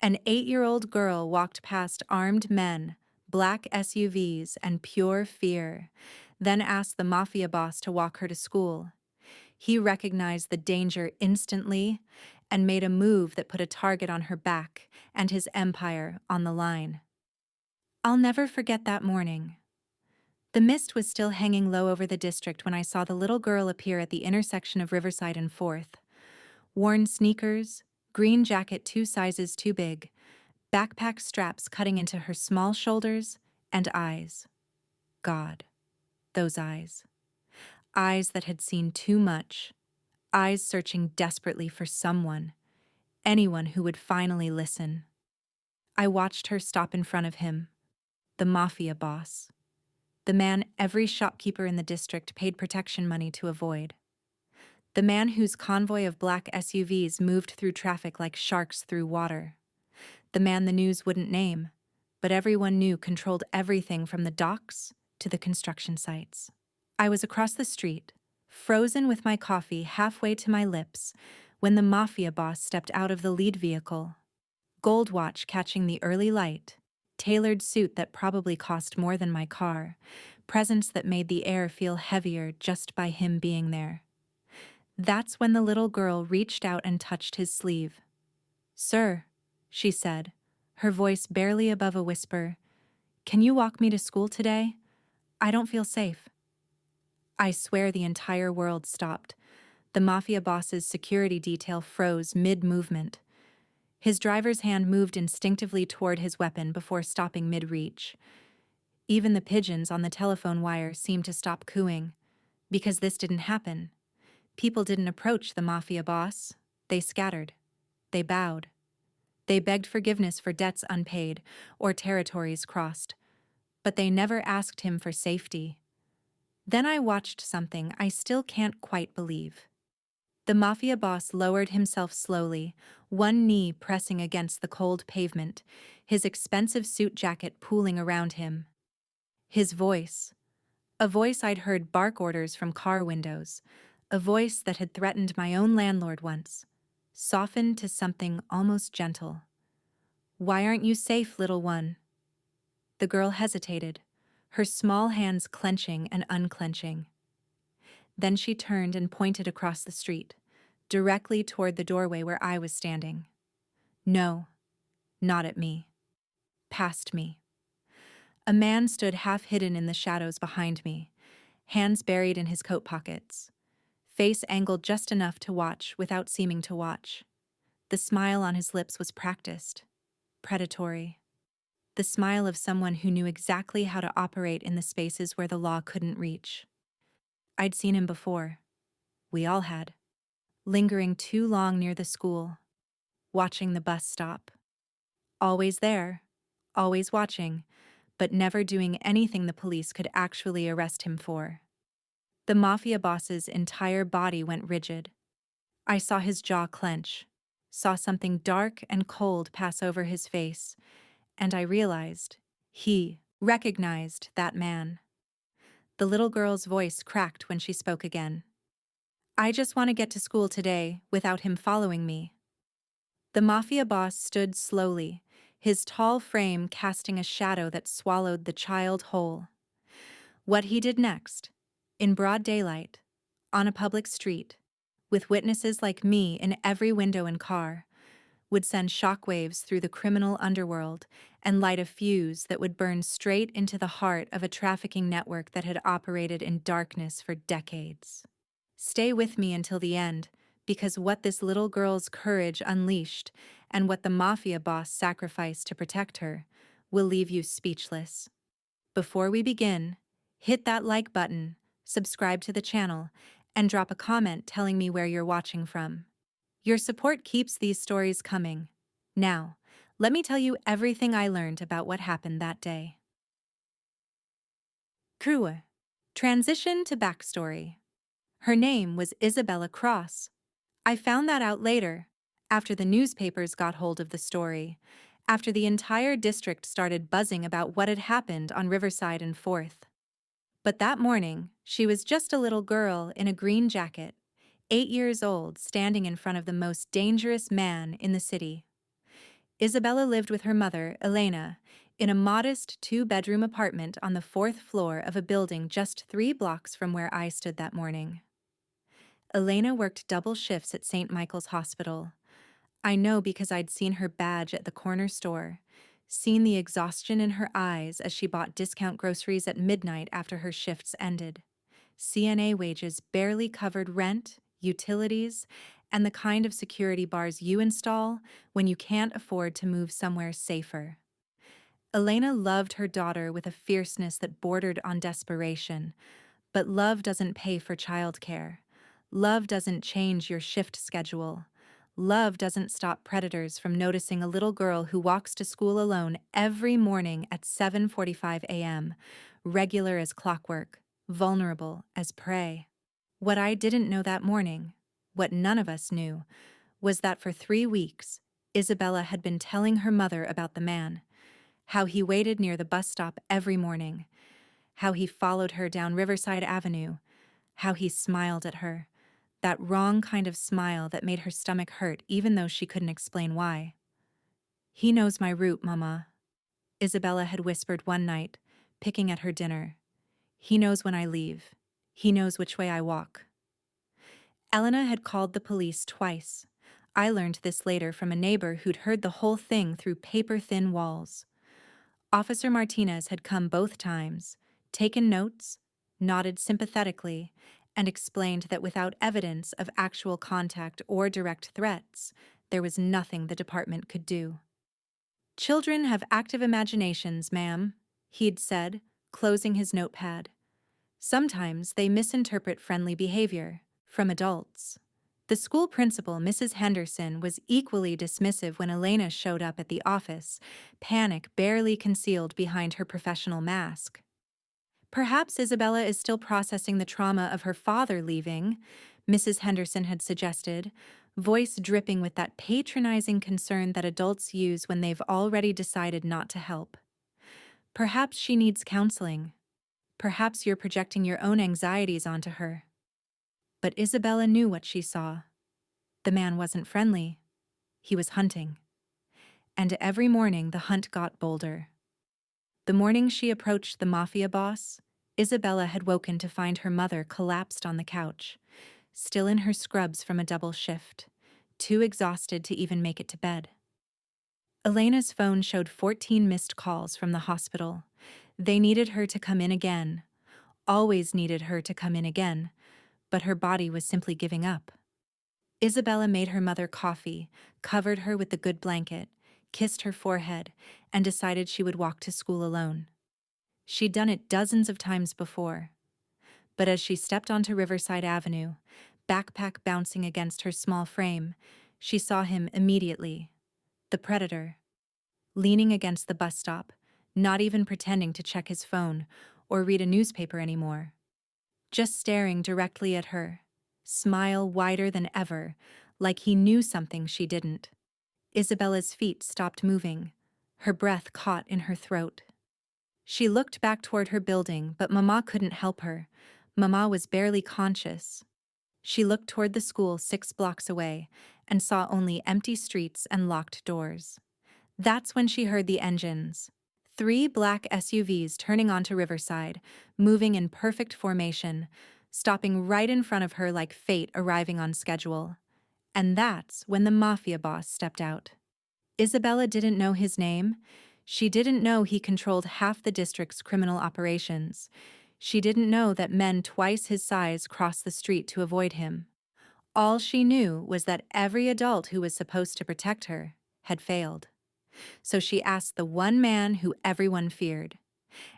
An 8-year-old girl walked past armed men, black SUVs, and pure fear, then asked the Mafia boss to walk her to school. He recognized the danger instantly and made a move that put a target on her back and his empire on the line. I'll never forget that morning. The mist was still hanging low over the district when I saw the little girl appear at the intersection of Riverside and 4th. Worn sneakers, green jacket 2 sizes too big, backpack straps cutting into her small shoulders, and eyes. God, those eyes. Eyes that had seen too much. Eyes searching desperately for someone, anyone who would finally listen. I watched her stop in front of him, the Mafia boss, the man every shopkeeper in the district paid protection money to avoid. The man whose convoy of black SUVs moved through traffic like sharks through water. The man the news wouldn't name, but everyone knew controlled everything from the docks to the construction sites. I was across the street, frozen with my coffee halfway to my lips, when the Mafia boss stepped out of the lead vehicle. Gold watch catching the early light, tailored suit that probably cost more than my car, presence that made the air feel heavier just by him being there. That's when the little girl reached out and touched his sleeve. "Sir," she said, her voice barely above a whisper, "can you walk me to school today? I don't feel safe." I swear the entire world stopped. The Mafia boss's security detail froze mid-movement. His driver's hand moved instinctively toward his weapon before stopping mid-reach. Even the pigeons on the telephone wire seemed to stop cooing, because this didn't happen. People didn't approach the Mafia boss. They scattered. They bowed. They begged forgiveness for debts unpaid or territories crossed, but they never asked him for safety. Then I watched something I still can't quite believe. The Mafia boss lowered himself slowly, one knee pressing against the cold pavement, his expensive suit jacket pooling around him. His voice, a voice I'd heard bark orders from car windows, a voice that had threatened my own landlord once, softened to something almost gentle. "Why aren't you safe, little one?" The girl hesitated, her small hands clenching and unclenching. Then she turned and pointed across the street, directly toward the doorway where I was standing. No, not at me. Past me. A man stood half hidden in the shadows behind me, hands buried in his coat pockets, face angled just enough to watch without seeming to watch. The smile on his lips was practiced, predatory. The smile of someone who knew exactly how to operate in the spaces where the law couldn't reach. I'd seen him before. We all had. Lingering too long near the school. Watching the bus stop. Always there. Always watching, but never doing anything the police could actually arrest him for. The Mafia boss's entire body went rigid. I saw his jaw clench, saw something dark and cold pass over his face, and I realized he recognized that man. The little girl's voice cracked when she spoke again. "I just want to get to school today without him following me." The Mafia boss stood slowly, his tall frame casting a shadow that swallowed the child whole. What he did next, in broad daylight, on a public street, with witnesses like me in every window and car, would send shockwaves through the criminal underworld and light a fuse that would burn straight into the heart of a trafficking network that had operated in darkness for decades. Stay with me until the end, because what this little girl's courage unleashed and what the Mafia boss sacrificed to protect her will leave you speechless. Before we begin, hit that like button, subscribe to the channel, and drop a comment telling me where you're watching from. Your support keeps these stories coming. Now, let me tell you everything I learned about what happened that day. Crewe. Transition to backstory. Her name was Isabella Cross. I found that out later, after the newspapers got hold of the story, after the entire district started buzzing about what had happened on Riverside and 4th. But that morning, she was just a little girl in a green jacket, 8 years old, standing in front of the most dangerous man in the city. Isabella lived with her mother, Elena, in a modest two-bedroom apartment on the fourth floor of a building just 3 blocks from where I stood that morning. Elena worked double shifts at St. Michael's Hospital. I know because I'd seen her badge at the corner store, seen the exhaustion in her eyes as she bought discount groceries at midnight after her shifts ended. CNA wages barely covered rent, utilities, and the kind of security bars you install when you can't afford to move somewhere safer. Elena loved her daughter with a fierceness that bordered on desperation, but love doesn't pay for childcare. Love doesn't change your shift schedule. Love doesn't stop predators from noticing a little girl who walks to school alone every morning at 7:45 a.m., regular as clockwork, vulnerable as prey. What I didn't know that morning, what none of us knew, was that for 3 weeks, Isabella had been telling her mother about the man, how he waited near the bus stop every morning, how he followed her down Riverside Avenue, how he smiled at her, that wrong kind of smile that made her stomach hurt even though she couldn't explain why. "He knows my route, Mama," Isabella had whispered one night, picking at her dinner. "He knows when I leave. He knows which way I walk." Elena had called the police twice. I learned this later from a neighbor who'd heard the whole thing through paper-thin walls. Officer Martinez had come both times, taken notes, nodded sympathetically, and explained that without evidence of actual contact or direct threats, there was nothing the department could do. "Children have active imaginations, ma'am," he'd said, closing his notepad. "Sometimes they misinterpret friendly behavior from adults." The school principal, Mrs. Henderson, was equally dismissive when Elena showed up at the office, panic barely concealed behind her professional mask. "Perhaps Isabella is still processing the trauma of her father leaving," Mrs. Henderson had suggested, voice dripping with that patronizing concern that adults use when they've already decided not to help. "Perhaps she needs counseling. Perhaps you're projecting your own anxieties onto her." But Isabella knew what she saw. The man wasn't friendly. He was hunting. And every morning the hunt got bolder. The morning she approached the Mafia boss, Isabella had woken to find her mother collapsed on the couch, still in her scrubs from a double shift, too exhausted to even make it to bed. Elena's phone showed 14 missed calls from the hospital. They needed her to come in again, always needed her to come in again, but her body was simply giving up. Isabella made her mother coffee, covered her with the good blanket, kissed her forehead, and decided she would walk to school alone. She'd done it dozens of times before. But as she stepped onto Riverside Avenue, backpack bouncing against her small frame, she saw him immediately. The predator. Leaning against the bus stop, not even pretending to check his phone or read a newspaper anymore. Just staring directly at her, smile wider than ever, like he knew something she didn't. Isabella's feet stopped moving, her breath caught in her throat. She looked back toward her building, but Mama couldn't help her. Mama was barely conscious. She looked toward the school 6 blocks away and saw only empty streets and locked doors. That's when she heard the engines. 3 black SUVs turning onto Riverside, moving in perfect formation, stopping right in front of her like fate arriving on schedule. And that's when the Mafia boss stepped out. Isabella didn't know his name. She didn't know he controlled half the district's criminal operations. She didn't know that men twice his size crossed the street to avoid him. All she knew was that every adult who was supposed to protect her had failed. So she asked the one man who everyone feared.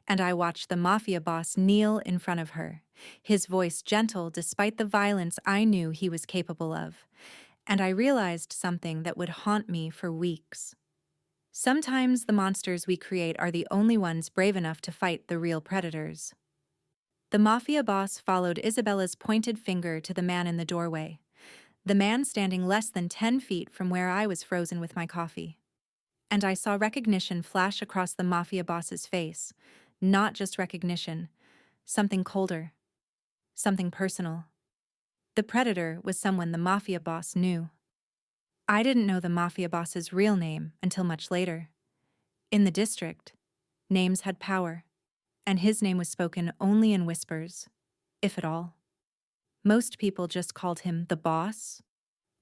And I watched the Mafia boss kneel in front of her, his voice gentle despite the violence I knew he was capable of. And I realized something that would haunt me for weeks. Sometimes the monsters we create are the only ones brave enough to fight the real predators. The Mafia boss followed Isabella's pointed finger to the man in the doorway, the man standing less than 10 feet from where I was frozen with my coffee. And I saw recognition flash across the Mafia boss's face, not just recognition, something colder, something personal. The predator was someone the Mafia boss knew. I didn't know the mafia boss's real name until much later. In the district, names had power, and his name was spoken only in whispers, if at all. Most people just called him the boss,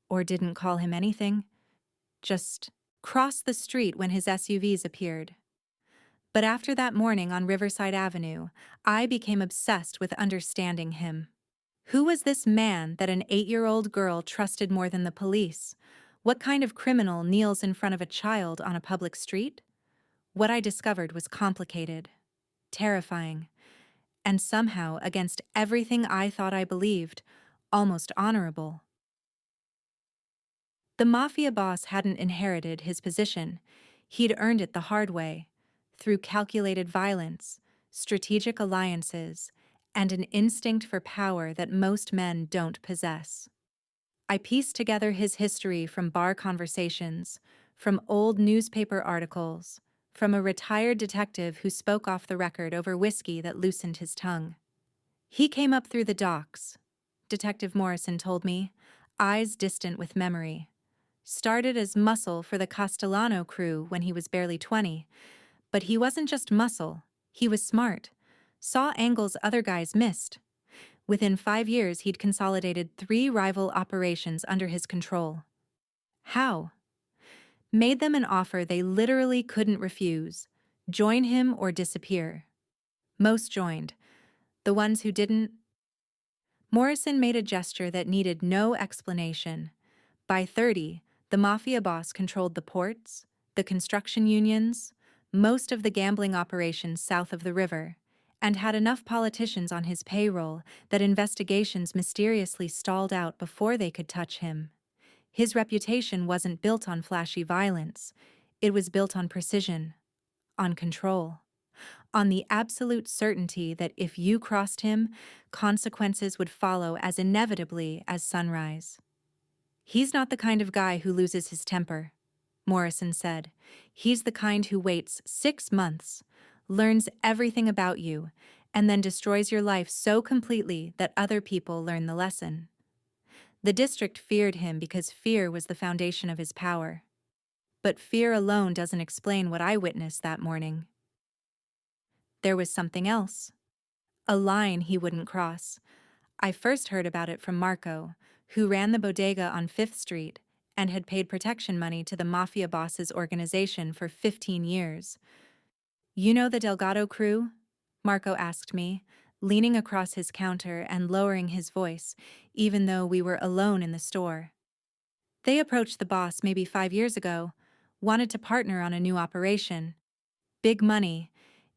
or didn't call him anything, just crossed the street when his SUVs appeared. But after that morning on Riverside Avenue, I became obsessed with understanding him. Who was this man that an 8-year-old girl trusted more than the police? What kind of criminal kneels in front of a child on a public street? What I discovered was complicated, terrifying, and somehow, against everything I thought I believed, almost honorable. The mafia boss hadn't inherited his position. He'd earned it the hard way, through calculated violence, strategic alliances, and an instinct for power that most men don't possess. I pieced together his history from bar conversations, from old newspaper articles, from a retired detective who spoke off the record over whiskey that loosened his tongue. He came up through the docks, Detective Morrison told me, eyes distant with memory. Started as muscle for the Castellano crew when he was barely 20, but he wasn't just muscle, he was smart, saw angles other guys missed. Within 5 years, he'd consolidated 3 rival operations under his control. How? Made them an offer they literally couldn't refuse. Join him or disappear. Most joined. The ones who didn't? Morrison made a gesture that needed no explanation. By 30, the mafia boss controlled the ports, the construction unions, most of the gambling operations south of the river, and had enough politicians on his payroll that investigations mysteriously stalled out before they could touch him. His reputation wasn't built on flashy violence. It was built on precision, on control, on the absolute certainty that if you crossed him, consequences would follow as inevitably as sunrise. "He's not the kind of guy who loses his temper," Morrison said. "He's the kind who waits 6 months, learns everything about you, and then destroys your life so completely that other people learn the lesson." The district feared him because fear was the foundation of his power. But fear alone doesn't explain what I witnessed that morning. There was something else. A line he wouldn't cross. I first heard about it from Marco, who ran the bodega on 5th Street and had paid protection money to the mafia boss's organization for 15 years. "You know the Delgado crew?" Marco asked me, leaning across his counter and lowering his voice, even though we were alone in the store. "They approached the boss maybe 5 years ago, wanted to partner on a new operation. Big money,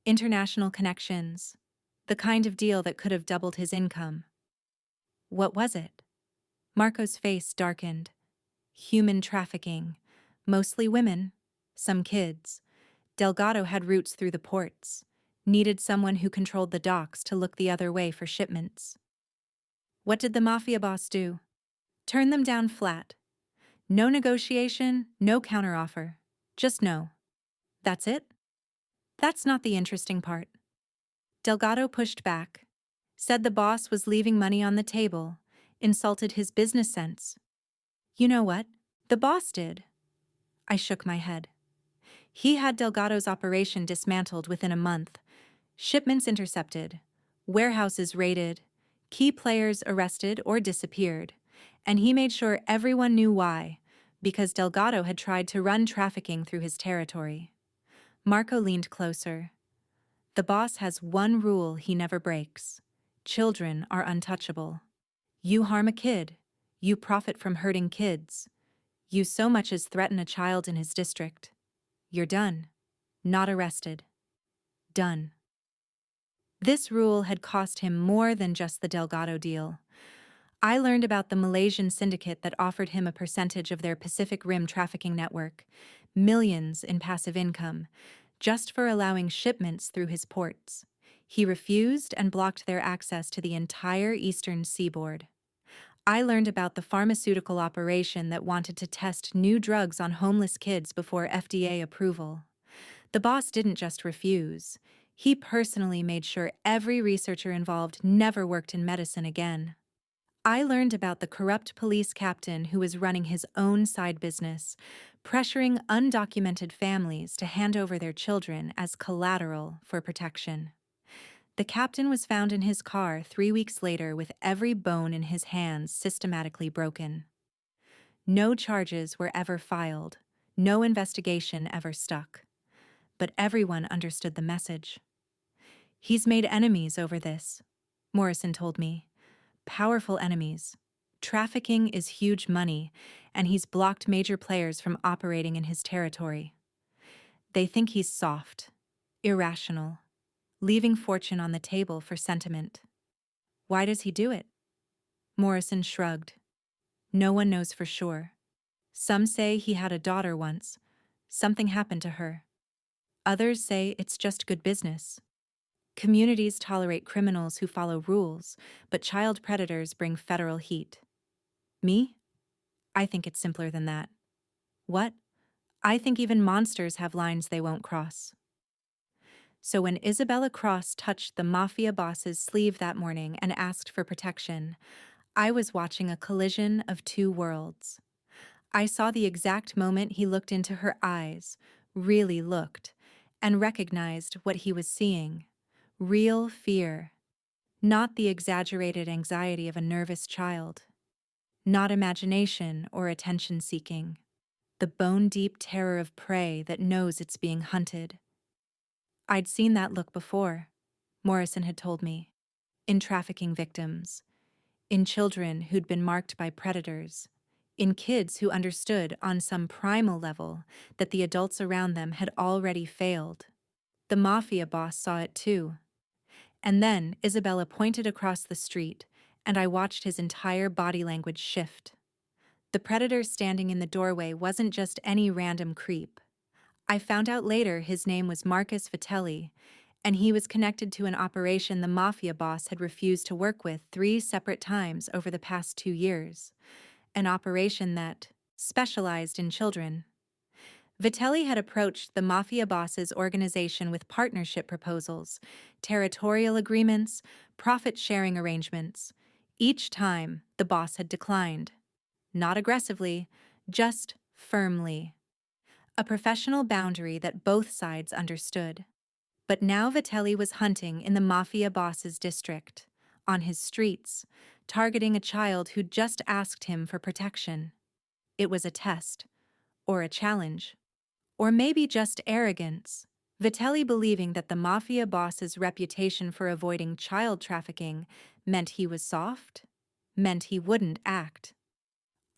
international connections, the kind of deal that could have doubled his income." "What was it?" Marco's face darkened. "Human trafficking. Mostly women. Some kids. Delgado had routes through the ports. Needed someone who controlled the docks to look the other way for shipments." "What did the mafia boss do?" "Turn them down flat. No negotiation, no counteroffer. Just no." "That's it?" "That's not the interesting part." Delgado pushed back. Said the boss was leaving money on the table. Insulted his business sense. "You know what? The boss did." I shook my head. He had Delgado's operation dismantled within a month. Shipments intercepted. Warehouses raided. Key players arrested or disappeared. And he made sure everyone knew why, because Delgado had tried to run trafficking through his territory. Marco leaned closer. "The boss has one rule he never breaks. Children are untouchable. You harm a kid, you profit from hurting kids. You so much as threaten a child in his district. You're done. Not arrested. Done." This rule had cost him more than just the Delgado deal. I learned about the Malaysian syndicate that offered him a percentage of their Pacific Rim trafficking network, millions in passive income, just for allowing shipments through his ports. He refused and blocked their access to the entire eastern seaboard. I learned about the pharmaceutical operation that wanted to test new drugs on homeless kids before FDA approval. The boss didn't just refuse. He personally made sure every researcher involved never worked in medicine again. I learned about the corrupt police captain who was running his own side business, pressuring undocumented families to hand over their children as collateral for protection. The captain was found in his car 3 weeks later with every bone in his hands systematically broken. No charges were ever filed, no investigation ever stuck. But everyone understood the message. He's made enemies over this, Morrison told me. Powerful enemies. Trafficking is huge money, and he's blocked major players from operating in his territory. They think he's soft, irrational, leaving fortune on the table for sentiment. Why does he do it? Morrison shrugged. No one knows for sure. Some say he had a daughter once. Something happened to her. Others say it's just good business. Communities tolerate criminals who follow rules, but child predators bring federal heat. Me? I think it's simpler than that. What? I think even monsters have lines they won't cross. So when Isabella Cross touched the Mafia boss's sleeve that morning and asked for protection, I was watching a collision of two worlds. I saw the exact moment he looked into her eyes, really looked, and recognized what he was seeing. Real fear. Not the exaggerated anxiety of a nervous child. Not imagination or attention-seeking. The bone-deep terror of prey that knows it's being hunted. I'd seen that look before, Morrison had told me. In trafficking victims. In children who'd been marked by predators. In kids who understood on some primal level that the adults around them had already failed. The Mafia boss saw it too. And then Isabella pointed across the street, and I watched his entire body language shift. The predator standing in the doorway wasn't just any random creep. I found out later his name was Marcus Vitelli, and he was connected to an operation the Mafia boss had refused to work with 3 separate times over the past 2 years. An operation that specialized in children. Vitelli had approached the Mafia boss's organization with partnership proposals, territorial agreements, profit-sharing arrangements. Each time, the boss had declined. Not aggressively, just firmly. A professional boundary that both sides understood. But now Vitelli was hunting in the Mafia boss's district, on his streets, targeting a child who'd just asked him for protection. It was a test, or a challenge. Or maybe just arrogance. Vitelli believing that the Mafia boss's reputation for avoiding child trafficking meant he was soft, meant he wouldn't act.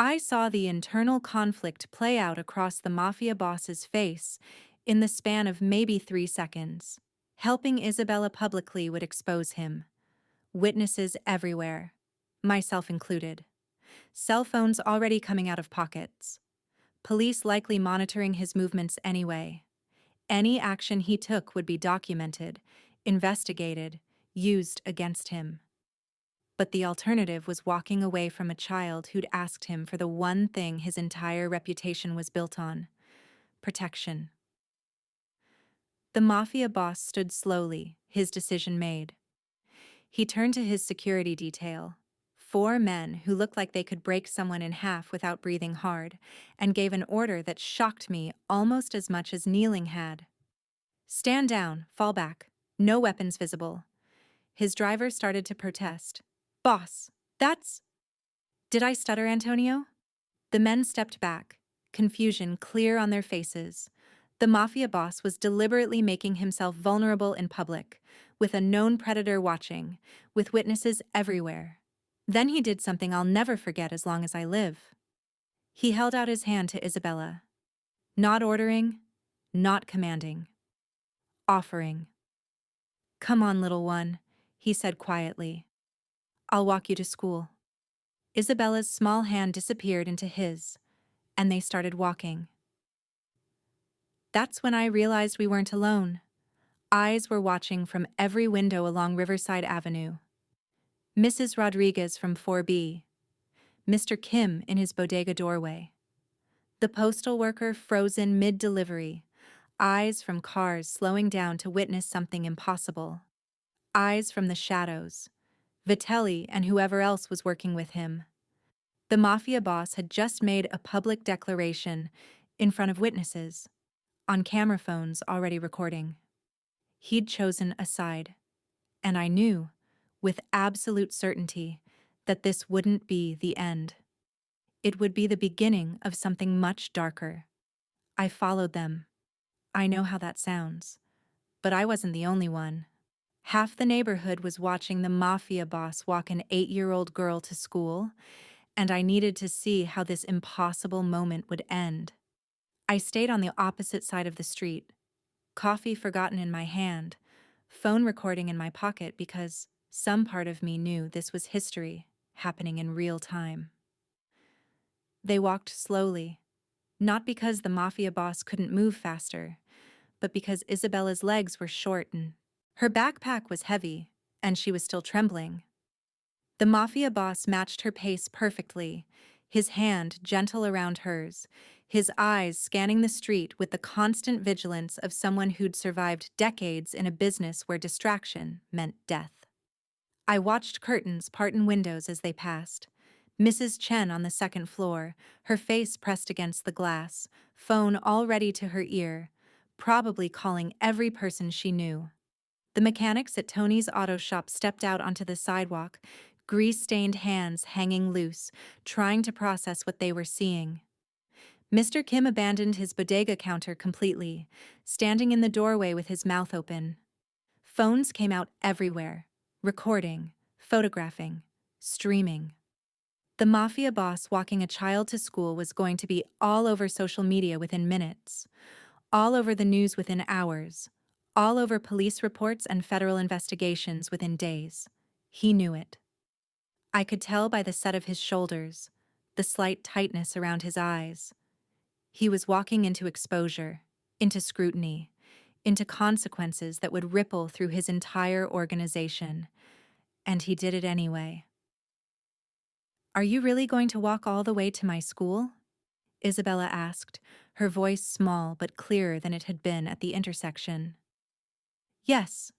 I saw the internal conflict play out across the Mafia boss's face in the span of maybe 3 seconds. Helping Isabella publicly would expose him. Witnesses everywhere, myself included. Cell phones already coming out of pockets. Police likely monitoring his movements anyway. Any action he took would be documented, investigated, used against him. But the alternative was walking away from a child who'd asked him for the one thing his entire reputation was built on: protection. The Mafia boss stood slowly, his decision made. He turned to his security detail, 4 men who looked like they could break someone in half without breathing hard, and gave an order that shocked me almost as much as kneeling had. Stand down, fall back, no weapons visible. His driver started to protest. Boss, that's... Did I stutter, Antonio? The men stepped back, confusion clear on their faces. The Mafia boss was deliberately making himself vulnerable in public, with a known predator watching, with witnesses everywhere. Then he did something I'll never forget as long as I live. He held out his hand to Isabella. Not ordering, not commanding. Offering. Come on, little one, he said quietly. I'll walk you to school. Isabella's small hand disappeared into his, and they started walking. That's when I realized we weren't alone. Eyes were watching from every window along Riverside Avenue. Mrs. Rodriguez from 4B. Mr. Kim in his bodega doorway. The postal worker frozen mid-delivery, eyes from cars slowing down to witness something impossible. Eyes from the shadows, Vitelli and whoever else was working with him. The mafia boss had just made a public declaration in front of witnesses, on camera phones already recording. He'd chosen a side, and I knew, with absolute certainty, that this wouldn't be the end. It would be the beginning of something much darker. I followed them. I know how that sounds, but I wasn't the only one. Half the neighborhood was watching the mafia boss walk an 8-year-old girl to school, and I needed to see how this impossible moment would end. I stayed on the opposite side of the street, coffee forgotten in my hand, phone recording in my pocket because some part of me knew this was history happening in real time. They walked slowly, not because the mafia boss couldn't move faster, but because Isabella's legs were short and her backpack was heavy, and she was still trembling. The mafia boss matched her pace perfectly, his hand gentle around hers, his eyes scanning the street with the constant vigilance of someone who'd survived decades in a business where distraction meant death. I watched curtains part in windows as they passed. Mrs. Chen on the second floor, her face pressed against the glass, phone all ready to her ear, probably calling every person she knew. The mechanics at Tony's auto shop stepped out onto the sidewalk, grease-stained hands hanging loose, trying to process what they were seeing. Mr. Kim abandoned his bodega counter completely, standing in the doorway with his mouth open. Phones came out everywhere, recording, photographing, streaming. The mafia boss walking a child to school was going to be all over social media within minutes, all over the news within hours, all over police reports and federal investigations within days. He knew it. I could tell by the set of his shoulders, the slight tightness around his eyes. He was walking into exposure, into scrutiny, into consequences that would ripple through his entire organization. And he did it anyway. "Are you really going to walk all the way to my school?" Isabella asked, her voice small but clearer than it had been at the intersection. "Yes,"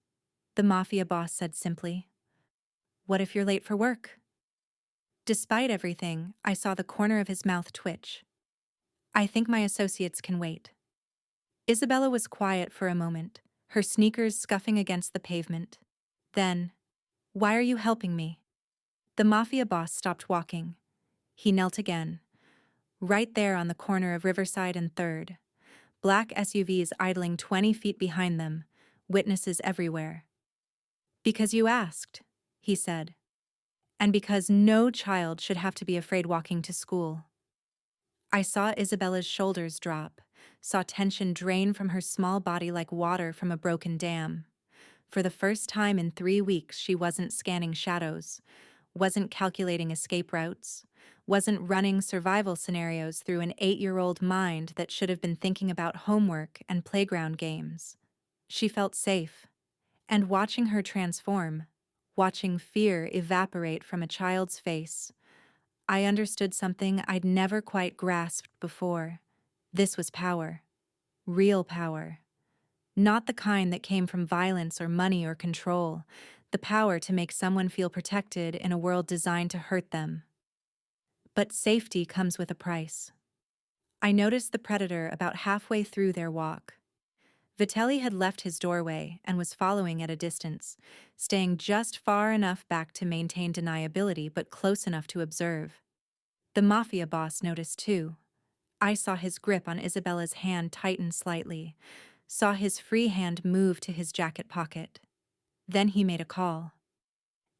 the mafia boss said simply. "What if you're late for work?" Despite everything, I saw the corner of his mouth twitch. "I think my associates can wait." Isabella was quiet for a moment, her sneakers scuffing against the pavement. Then, "Why are you helping me?" The mafia boss stopped walking. He knelt again, right there on the corner of Riverside and 3rd. Black SUVs idling 20 feet behind them, witnesses everywhere. "Because you asked," he said. "And because no child should have to be afraid walking to school." I saw Isabella's shoulders drop, saw tension drain from her small body like water from a broken dam. For the first time in 3 weeks, she wasn't scanning shadows, wasn't calculating escape routes, wasn't running survival scenarios through an 8-year-old mind that should have been thinking about homework and playground games. She felt safe. And watching her transform, watching fear evaporate from a child's face, I understood something I'd never quite grasped before. This was power. Real power. Not the kind that came from violence or money or control, the power to make someone feel protected in a world designed to hurt them. But safety comes with a price. I noticed the predator about halfway through their walk. Vitelli had left his doorway and was following at a distance, staying just far enough back to maintain deniability but close enough to observe. The mafia boss noticed too. I saw his grip on Isabella's hand tighten slightly, saw his free hand move to his jacket pocket. Then he made a call.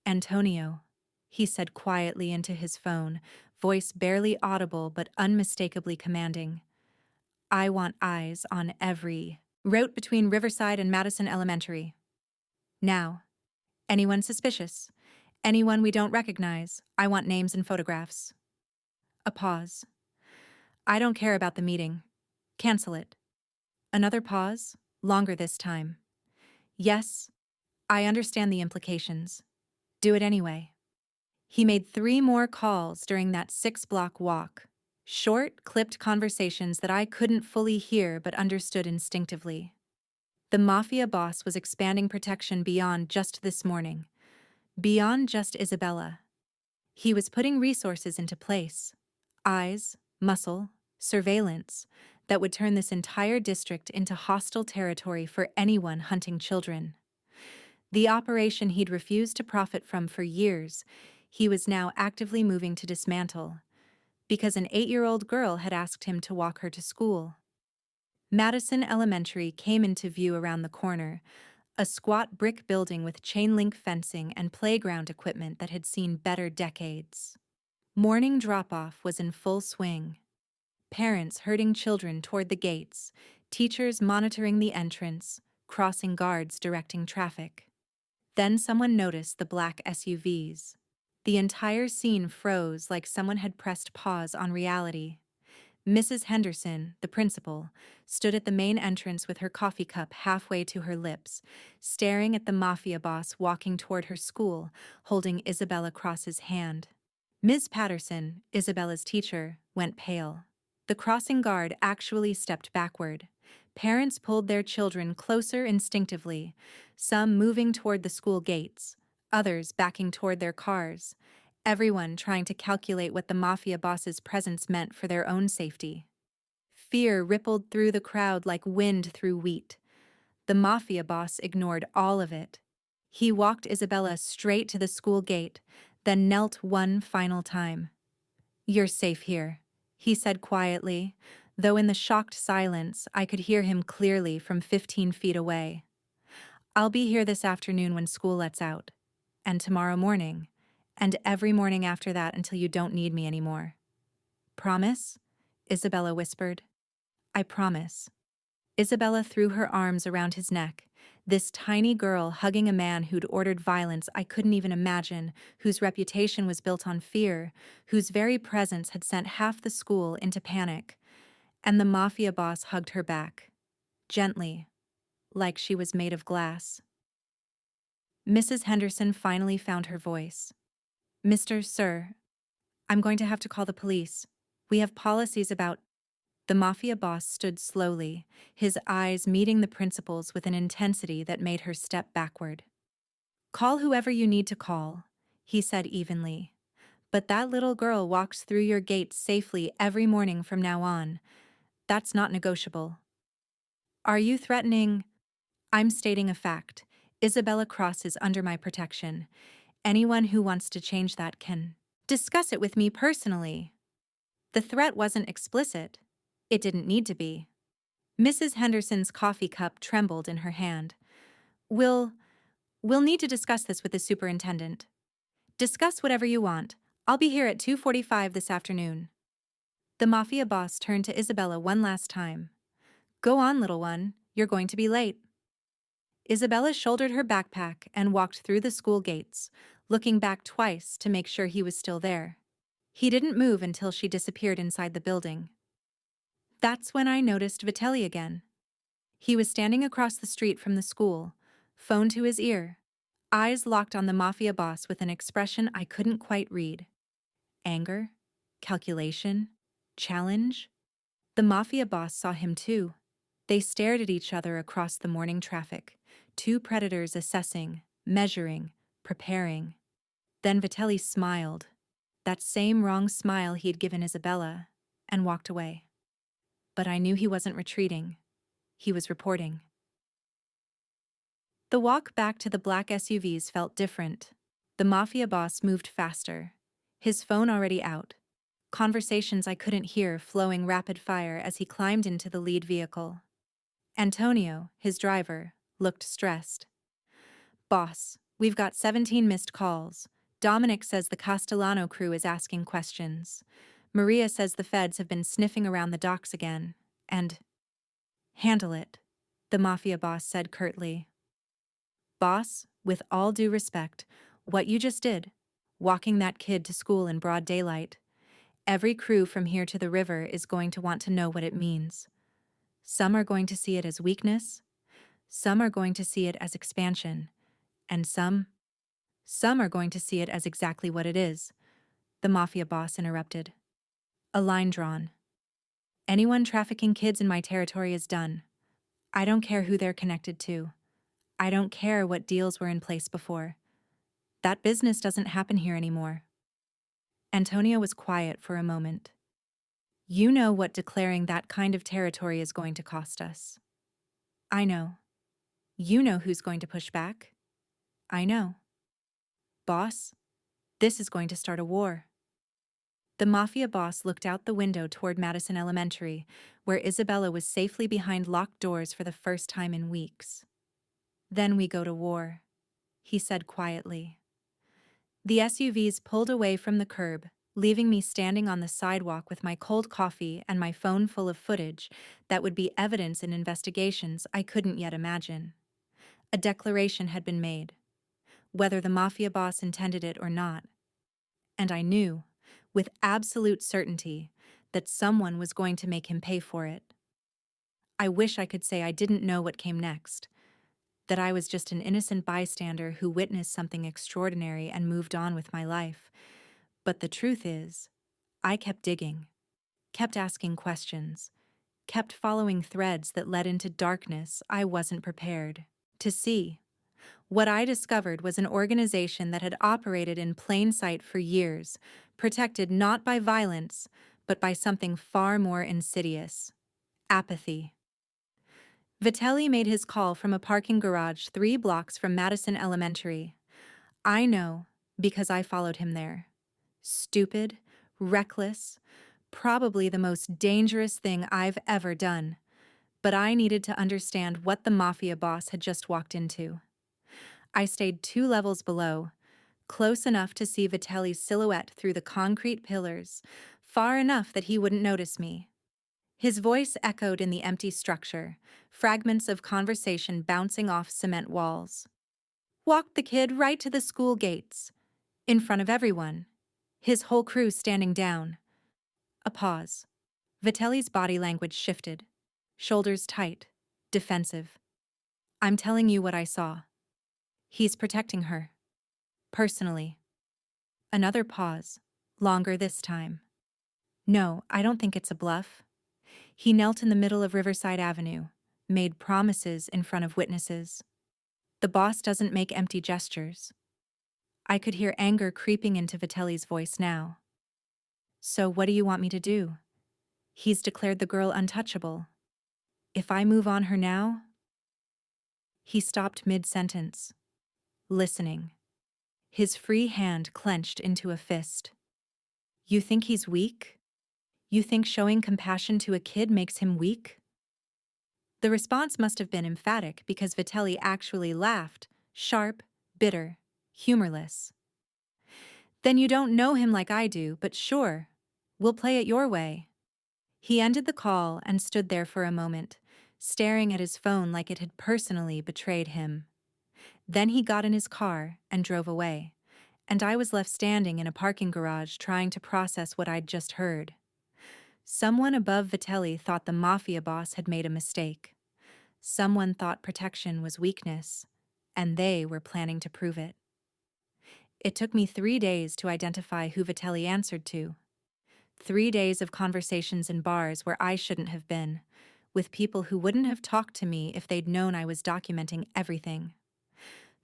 "Antonio," he said quietly into his phone, voice barely audible but unmistakably commanding. "I want eyes on every route between Riverside and Madison Elementary. Now, anyone suspicious, anyone we don't recognize, I want names and photographs." A pause. "I don't care about the meeting. Cancel it." Another pause, longer this time. "Yes, I understand the implications. Do it anyway." He made 3 more calls during that 6-block walk. Short, clipped conversations that I couldn't fully hear but understood instinctively. The mafia boss was expanding protection beyond just this morning, Beyond just Isabella, he was putting resources into place. Eyes, muscle, surveillance that would turn this entire district into hostile territory for anyone hunting children. The operation he'd refused to profit from for years, he was now actively moving to dismantle, because an 8-year-old girl had asked him to walk her to school. Madison Elementary came into view around the corner, a squat brick building with chain-link fencing and playground equipment that had seen better decades. Morning drop-off was in full swing. Parents herding children toward the gates, teachers monitoring the entrance, crossing guards directing traffic. Then someone noticed the black SUVs. The entire scene froze like someone had pressed pause on reality. Mrs. Henderson, the principal, stood at the main entrance with her coffee cup halfway to her lips, staring at the Mafia boss walking toward her school, holding Isabella Cross's hand. Ms. Patterson, Isabella's teacher, went pale. The crossing guard actually stepped backward. Parents pulled their children closer instinctively, some moving toward the school gates, others backing toward their cars, everyone trying to calculate what the Mafia boss's presence meant for their own safety. Fear rippled through the crowd like wind through wheat. The Mafia boss ignored all of it. He walked Isabella straight to the school gate, then knelt one final time. "You're safe here," he said quietly, though in the shocked silence I could hear him clearly from 15 feet away. "I'll be here this afternoon when school lets out, and tomorrow morning, and every morning after that until you don't need me anymore." "Promise?" Isabella whispered. "I promise." Isabella threw her arms around his neck, this tiny girl hugging a man who'd ordered violence I couldn't even imagine, whose reputation was built on fear, whose very presence had sent half the school into panic. And the Mafia boss hugged her back, gently, like she was made of glass. Mrs. Henderson finally found her voice. Sir, I'm going to have to call the police. We have policies about—" The Mafia boss stood slowly, his eyes meeting the principal's with an intensity that made her step backward. "Call whoever you need to call," he said evenly. "But that little girl walks through your gates safely every morning from now on. That's not negotiable." "Are you threatening—" "I'm stating a fact. Isabella Cross is under my protection. Anyone who wants to change that can discuss it with me personally." The threat wasn't explicit. It didn't need to be. Mrs. Henderson's coffee cup trembled in her hand. We'll need to discuss this with the superintendent." "Discuss whatever you want. I'll be here at 2:45 this afternoon." The Mafia boss turned to Isabella one last time. "Go on, little one. You're going to be late." Isabella shouldered her backpack and walked through the school gates, looking back twice to make sure he was still there. He didn't move until she disappeared inside the building. That's when I noticed Vitelli again. He was standing across the street from the school, phone to his ear, eyes locked on the Mafia boss with an expression I couldn't quite read. Anger? Calculation? Challenge? The Mafia boss saw him too. They stared at each other across the morning traffic, two predators assessing, measuring, preparing. Then Vitelli smiled, that same wrong smile he'd given Isabella, and walked away. But I knew he wasn't retreating. He was reporting. The walk back to the black SUVs felt different. The Mafia boss moved faster, his phone already out, conversations I couldn't hear flowing rapid fire as he climbed into the lead vehicle. Antonio, his driver, looked stressed. "Boss, we've got 17 missed calls. Dominic says the Castellano crew is asking questions. Maria says the feds have been sniffing around the docks again, and—" "Handle it," the Mafia boss said curtly. "Boss, with all due respect, what you just did, walking that kid to school in broad daylight, every crew from here to the river is going to want to know what it means. Some are going to see it as weakness, some are going to see it as expansion, and some are going to see it as exactly what it is," the Mafia boss interrupted. "A line drawn. Anyone trafficking kids in my territory is done. I don't care who they're connected to. I don't care what deals were in place before. That business doesn't happen here anymore. Antonia was quiet for a moment. You know what declaring that kind of territory is going to cost us. I know. You know who's going to push back. I know. Boss, this is going to start a war. The Mafia boss looked out the window toward Madison Elementary, where Isabella was safely behind locked doors for the first time in weeks. Then we go to war, he said quietly. The SUVs pulled away from the curb, leaving me standing on the sidewalk with my cold coffee and my phone full of footage that would be evidence in investigations I couldn't yet imagine. A declaration had been made, whether the Mafia boss intended it or not. And I knew, with absolute certainty, that someone was going to make him pay for it. I wish I could say I didn't know what came next, that I was just an innocent bystander who witnessed something extraordinary and moved on with my life. But the truth is, I kept digging, kept asking questions, kept following threads that led into darkness I wasn't prepared to see. What I discovered was an organization that had operated in plain sight for years, protected not by violence, but by something far more insidious: apathy. Vitelli made his call from a parking garage 3 blocks from Madison Elementary. I know, because I followed him there. Stupid, reckless, probably the most dangerous thing I've ever done. But I needed to understand what the Mafia boss had just walked into. I stayed 2 levels below, close enough to see Vitelli's silhouette through the concrete pillars, far enough that he wouldn't notice me. His voice echoed in the empty structure, fragments of conversation bouncing off cement walls. Walked the kid right to the school gates, in front of everyone, his whole crew standing down. A pause. Vitelli's body language shifted, shoulders tight, defensive. I'm telling you what I saw. He's protecting her. Personally. Another pause, longer this time. No, I don't think it's a bluff. He knelt in the middle of Riverside Avenue, made promises in front of witnesses. The boss doesn't make empty gestures. I could hear anger creeping into Vitelli's voice now. So what do you want me to do? He's declared the girl untouchable. If I move on her now? He stopped mid-sentence, listening. His free hand clenched into a fist. You think he's weak? You think showing compassion to a kid makes him weak? The response must have been emphatic because Vitelli actually laughed, sharp, bitter, humorless. Then you don't know him like I do, but sure, we'll play it your way. He ended the call and stood there for a moment, staring at his phone like it had personally betrayed him. Then he got in his car and drove away, and I was left standing in a parking garage trying to process what I'd just heard. Someone above Vitelli thought the Mafia boss had made a mistake. Someone thought protection was weakness, and they were planning to prove it. It took me 3 days to identify who Vitelli answered to. 3 days of conversations in bars where I shouldn't have been, with people who wouldn't have talked to me if they'd known I was documenting everything.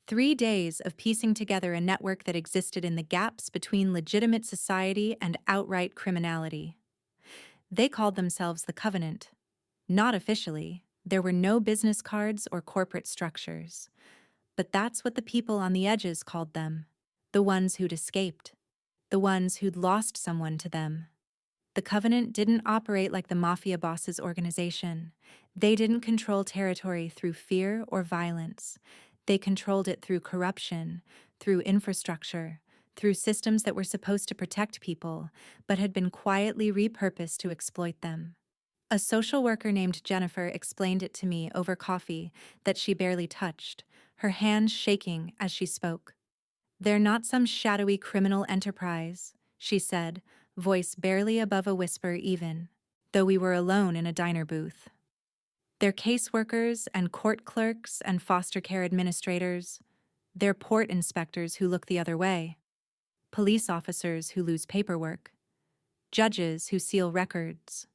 3 days of piecing together a network that existed in the gaps between legitimate society and outright criminality. They called themselves the Covenant. Not officially. There were no business cards or corporate structures. But that's what the people on the edges called them. The ones who'd escaped. The ones who'd lost someone to them. The Covenant didn't operate like the Mafia boss's organization. They didn't control territory through fear or violence. They controlled it through corruption, through infrastructure, through systems that were supposed to protect people, but had been quietly repurposed to exploit them. A social worker named Jennifer explained it to me over coffee that she barely touched, her hands shaking as she spoke. They're not some shadowy criminal enterprise, she said, voice barely above a whisper even, though we were alone in a diner booth. They're caseworkers and court clerks and foster care administrators. They're port inspectors who look the other way, police officers who lose paperwork, judges who seal records.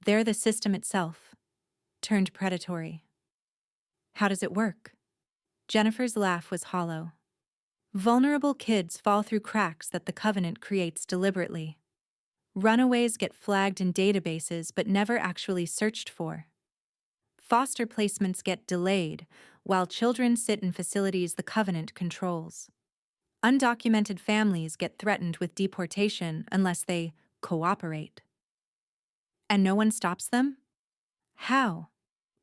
They're the system itself, turned predatory. How does it work? Jennifer's laugh was hollow. Vulnerable kids fall through cracks that the covenant creates deliberately. Runaways get flagged in databases but never actually searched for. Foster placements get delayed, while children sit in facilities the covenant controls. Undocumented families get threatened with deportation unless they cooperate. And no one stops them? How?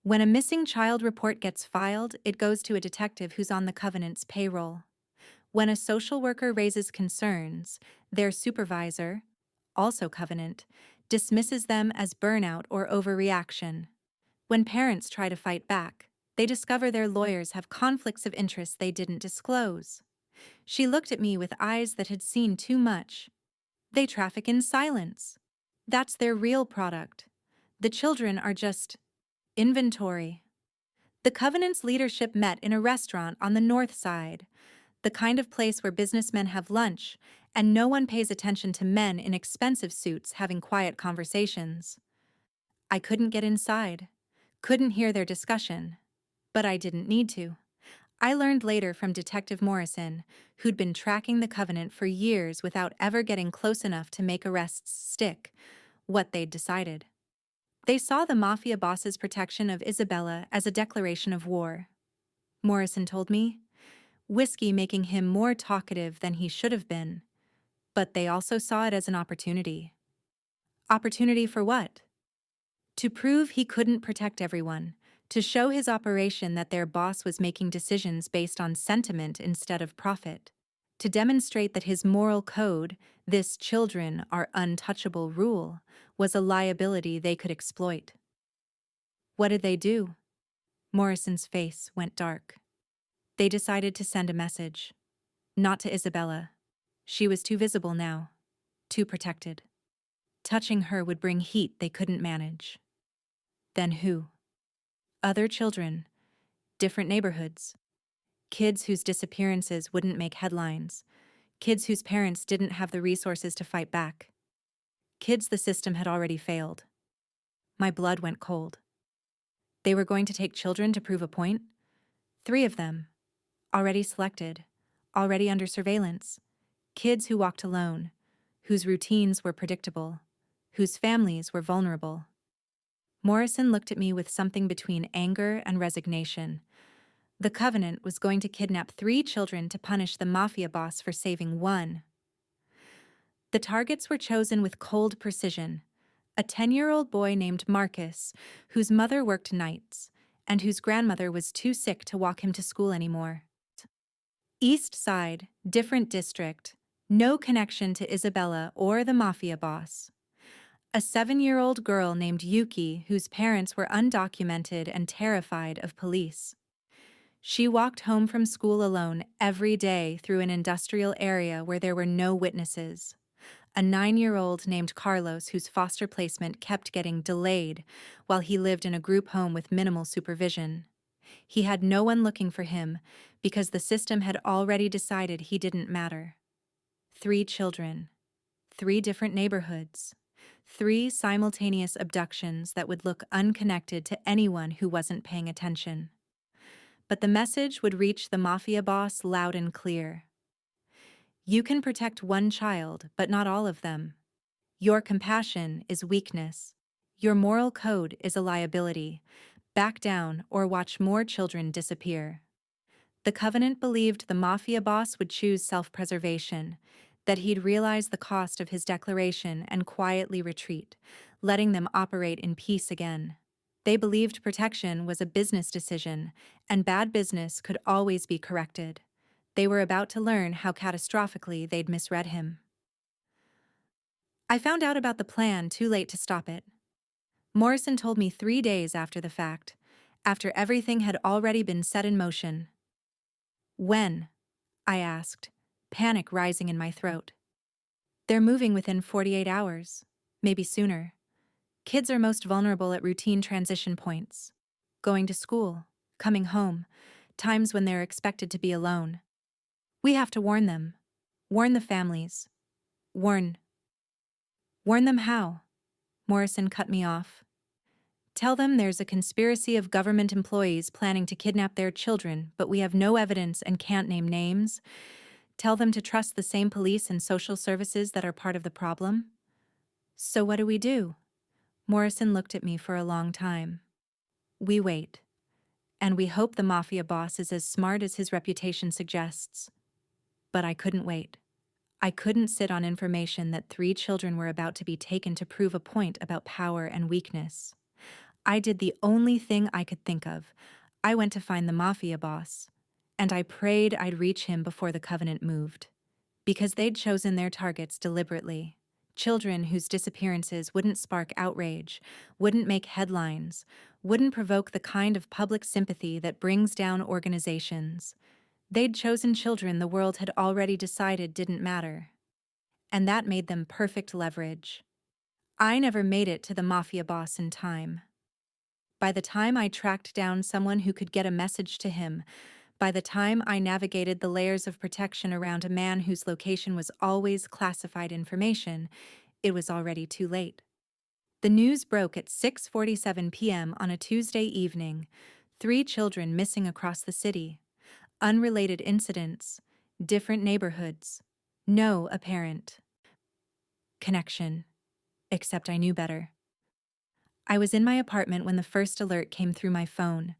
When a missing child report gets filed, it goes to a detective who's on the covenant's payroll. When a social worker raises concerns, their supervisor, also covenant, dismisses them as burnout or overreaction. When parents try to fight back, they discover their lawyers have conflicts of interest they didn't disclose. She looked at me with eyes that had seen too much. They traffic in silence. That's their real product. The children are just inventory. The Covenant's leadership met in a restaurant on the north side, the kind of place where businessmen have lunch, and no one pays attention to men in expensive suits having quiet conversations. I couldn't get inside, couldn't hear their discussion, but I didn't need to. I learned later from Detective Morrison, who'd been tracking the Covenant for years without ever getting close enough to make arrests stick, what they'd decided. They saw the Mafia boss's protection of Isabella as a declaration of war. Morrison told me, whiskey making him more talkative than he should have been, but they also saw it as an opportunity. Opportunity for what? To prove he couldn't protect everyone, to show his operation that their boss was making decisions based on sentiment instead of profit, to demonstrate that his moral code, this children are untouchable rule, was a liability they could exploit. What did they do? Morrison's face went dark. They decided to send a message. Not to Isabella. She was too visible now, too protected. Touching her would bring heat they couldn't manage. Then who? Other children, different neighborhoods. Kids whose disappearances wouldn't make headlines. Kids whose parents didn't have the resources to fight back. Kids the system had already failed. My blood went cold. They were going to take children to prove a point? 3 of them. Already selected. Already under surveillance. Kids who walked alone. Whose routines were predictable. Whose families were vulnerable. Morrison looked at me with something between anger and resignation. The Covenant was going to kidnap 3 children to punish the Mafia boss for saving 1. The targets were chosen with cold precision. A 10-year-old boy named Marcus, whose mother worked nights, and whose grandmother was too sick to walk him to school anymore. East Side, different district, no connection to Isabella or the Mafia boss. A 7-year-old girl named Yuki, whose parents were undocumented and terrified of police. She walked home from school alone every day through an industrial area where there were no witnesses. A 9-year-old named Carlos, whose foster placement kept getting delayed while he lived in a group home with minimal supervision. He had no one looking for him because the system had already decided he didn't matter. 3 children, 3 different neighborhoods. 3 simultaneous abductions that would look unconnected to anyone who wasn't paying attention. But the message would reach the Mafia boss loud and clear. You can protect 1 child, but not all of them. Your compassion is weakness. Your moral code is a liability. Back down or watch more children disappear. The Covenant believed the Mafia boss would choose self-preservation, that he'd realize the cost of his declaration and quietly retreat, letting them operate in peace again. They believed protection was a business decision, and bad business could always be corrected. They were about to learn how catastrophically they'd misread him. I found out about the plan too late to stop it. Morrison told me 3 days after the fact, after everything had already been set in motion. When? I asked, panic rising in my throat. They're moving within 48 hours, maybe sooner. Kids are most vulnerable at routine transition points. Going to school, coming home, times when they're expected to be alone. We have to warn them. Warn the families. Warn them how? Morrison cut me off. Tell them there's a conspiracy of government employees planning to kidnap their children, but we have no evidence and can't name names. Tell them to trust the same police and social services that are part of the problem? So what do we do? Morrison looked at me for a long time. We wait. And we hope the Mafia boss is as smart as his reputation suggests. But I couldn't wait. I couldn't sit on information that 3 children were about to be taken to prove a point about power and weakness. I did the only thing I could think of. I went to find the Mafia boss, and I prayed I'd reach him before the Covenant moved. Because they'd chosen their targets deliberately. Children whose disappearances wouldn't spark outrage, wouldn't make headlines, wouldn't provoke the kind of public sympathy that brings down organizations. They'd chosen children the world had already decided didn't matter. And that made them perfect leverage. I never made it to the Mafia boss in time. By the time I tracked down someone who could get a message to him, by the time I navigated the layers of protection around a man whose location was always classified information, it was already too late. The news broke at 6:47 p.m. on a Tuesday evening. 3 children missing across the city. Unrelated incidents, different neighborhoods, no apparent connection, except I knew better. I was in my apartment when the first alert came through my phone.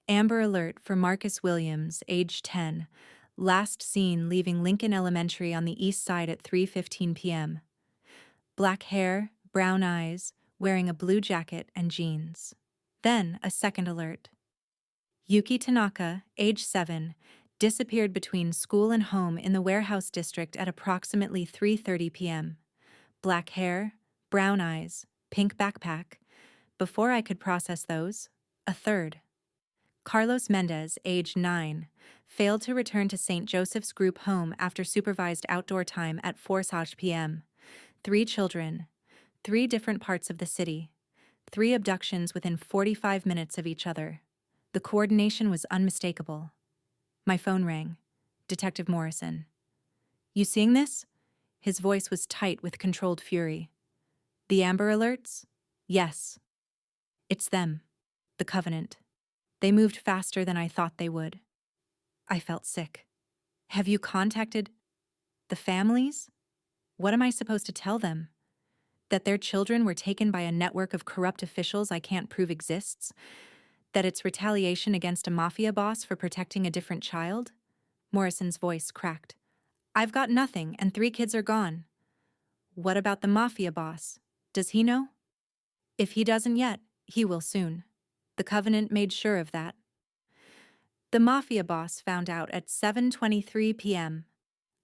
Amber alert for Marcus Williams, age 10, last seen leaving Lincoln Elementary on the east side at 3:15 p.m. Black hair, brown eyes, wearing a blue jacket and jeans. Then a second alert. Yuki Tanaka, age 7, disappeared between school and home in the warehouse district at approximately 3:30 p.m. Black hair, brown eyes, pink backpack. Before I could process those, a third. Carlos Mendez, age 9, failed to return to St. Joseph's Group home after supervised outdoor time at 4:00 p.m. 3 children, 3 different parts of the city, 3 abductions within 45 minutes of each other. The coordination was unmistakable. My phone rang. Detective Morrison. You seeing this? His voice was tight with controlled fury. The Amber alerts? Yes. It's them. The Covenant. They moved faster than I thought they would. I felt sick. Have you contacted the families? What am I supposed to tell them? That their children were taken by a network of corrupt officials I can't prove exists? That it's retaliation against a Mafia boss for protecting a different child? Morrison's voice cracked. I've got nothing, and 3 kids are gone. What about the Mafia boss? Does he know? If he doesn't yet, he will soon. The Covenant made sure of that. The Mafia boss found out at 7:23 p.m.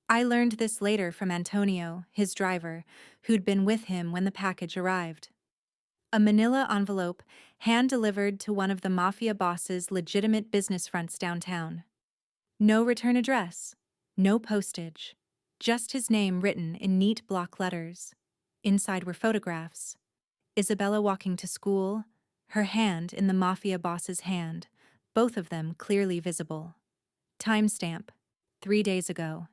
I learned this later from Antonio, his driver, who'd been with him when the package arrived. A manila envelope hand-delivered to one of the Mafia boss's legitimate business fronts downtown. No return address, no postage, just his name written in neat block letters. Inside were photographs. Isabella walking to school, her hand in the Mafia boss's hand, both of them clearly visible. Timestamp, 3 days ago.